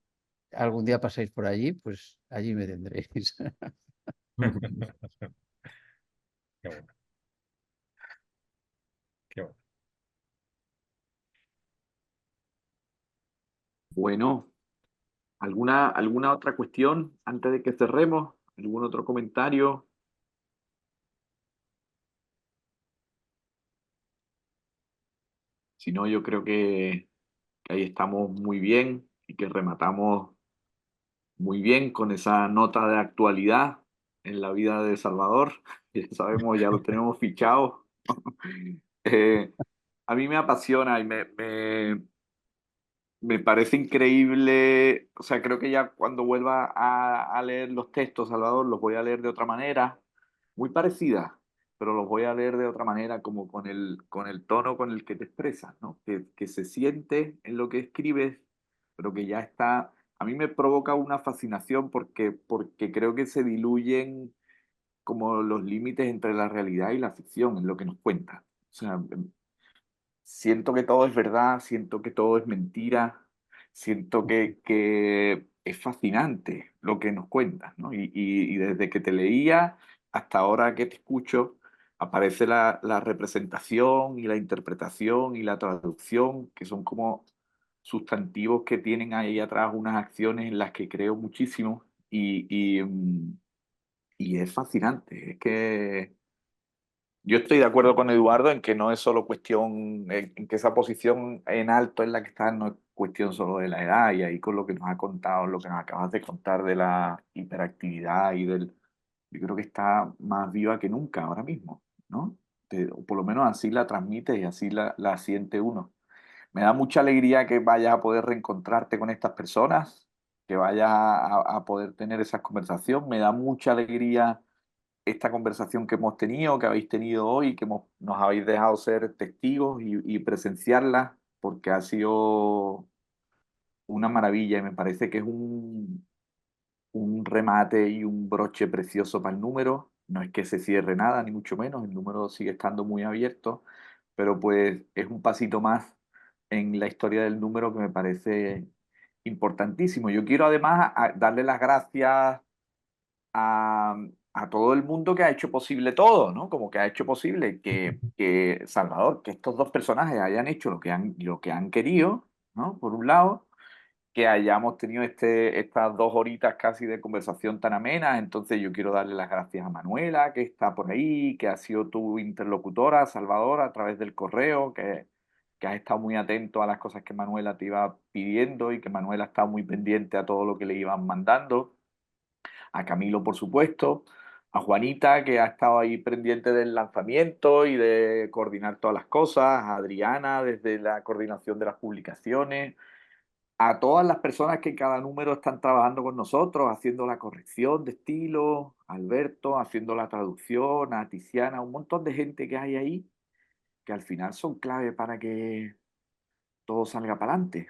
algún día pasáis por allí, pues allí me tendréis. Qué bueno, qué bueno. Bueno, ¿alguna otra cuestión antes de que cerremos? ¿Algún otro comentario? Si no, yo creo que ahí estamos muy bien y que rematamos muy bien con esa nota de actualidad en la vida de Salvador. Ya sabemos, ya lo tenemos fichado. Eh, a mí me apasiona y me parece increíble. O sea, creo que ya cuando vuelva a leer los textos, Salvador, los voy a leer de otra manera, muy parecida, pero los voy a leer de otra manera, como con el tono con el que te expresas, ¿no? Que se siente en lo que escribes, pero que ya está. A mí me provoca una fascinación porque creo que se diluyen como los límites entre la realidad y la ficción en lo que nos cuenta. O sea, siento que todo es verdad, siento que todo es mentira, siento que es fascinante lo que nos cuentas, ¿no? Y desde que te leía hasta ahora que te escucho, aparece la representación y la interpretación y la traducción, que son como sustantivos que tienen ahí atrás unas acciones en las que creo muchísimo y es fascinante. Es que yo estoy de acuerdo con Eduardo en que no es solo cuestión, en que esa posición en alto en la que estás no es cuestión solo de la edad, y ahí con lo que nos ha contado, lo que nos acabas de contar de la hiperactividad yo creo que está más viva que nunca ahora mismo, ¿no? O por lo menos así la transmite y así la siente uno. Me da mucha alegría que vayas a poder reencontrarte con estas personas, que vayas a poder tener esa conversación. Me da mucha alegría esta conversación que hemos tenido, que habéis tenido hoy, que nos habéis dejado ser testigos y presenciarla, porque ha sido una maravilla y me parece que es un remate y un broche precioso para el número. No es que se cierre nada, ni mucho menos, el número sigue estando muy abierto, pero pues es un pasito más en la historia del número que me parece importantísimo. Yo quiero además darle las gracias a, a todo el mundo que ha hecho posible todo, ¿no? Como que ha hecho posible que Salvador, que estos dos personajes hayan hecho lo que han querido, ¿no? Por un lado, que hayamos tenido estas 2 horitas casi de conversación tan amena. Entonces yo quiero darle las gracias a Manuela, que está por ahí, que ha sido tu interlocutora, Salvador, a través del correo, que has estado muy atento a las cosas que Manuela te iba pidiendo y que Manuela ha estado muy pendiente a todo lo que le iban mandando, a Camilo, por supuesto, a Juanita, que ha estado ahí pendiente del lanzamiento y de coordinar todas las cosas, a Adriana, desde la coordinación de las publicaciones, a todas las personas que en cada número están trabajando con nosotros, haciendo la corrección de estilo, a Alberto, haciendo la traducción, a Tiziana, un montón de gente que hay ahí, que al final son clave para que todo salga para adelante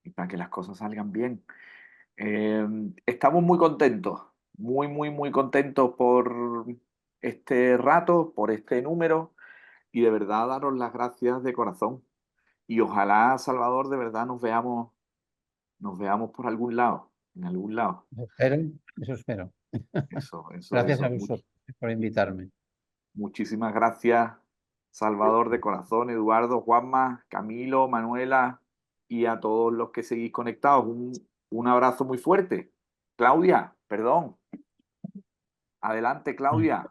y para que las cosas salgan bien. Estamos muy contentos, muy contentos por este rato, por este número y de verdad daros las gracias de corazón. Y ojalá, Salvador, de verdad nos veamos nos veamos por algún lado, en algún lado. Eso espero. Eso. Gracias a vosotros por invitarme. Muchísimas gracias, Salvador de corazón, Eduardo, Juanma, Camilo, Manuela y a todos los que seguís conectados. Un abrazo muy fuerte. Claudia, perdón. Adelante, Claudia.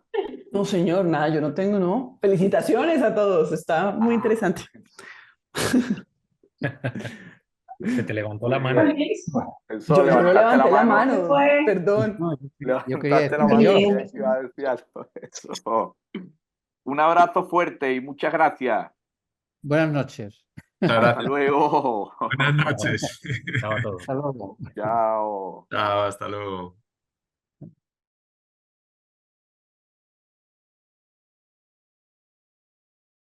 No, señor, nada, yo no tengo, ¿no? Felicitaciones a todos, está muy interesante. Se te levantó la Muy mano. bien. Eso, Yo no levantaste levanté la mano. mano, perdón. Yo quería Levantaste la decir mano. adiós. Iba a decir algo. Eso. Un abrazo fuerte y muchas gracias. Buenas noches. Muchas Hasta gracias. luego. Buenas noches. Chao a todos. Hasta luego. Chao. Chao, hasta luego.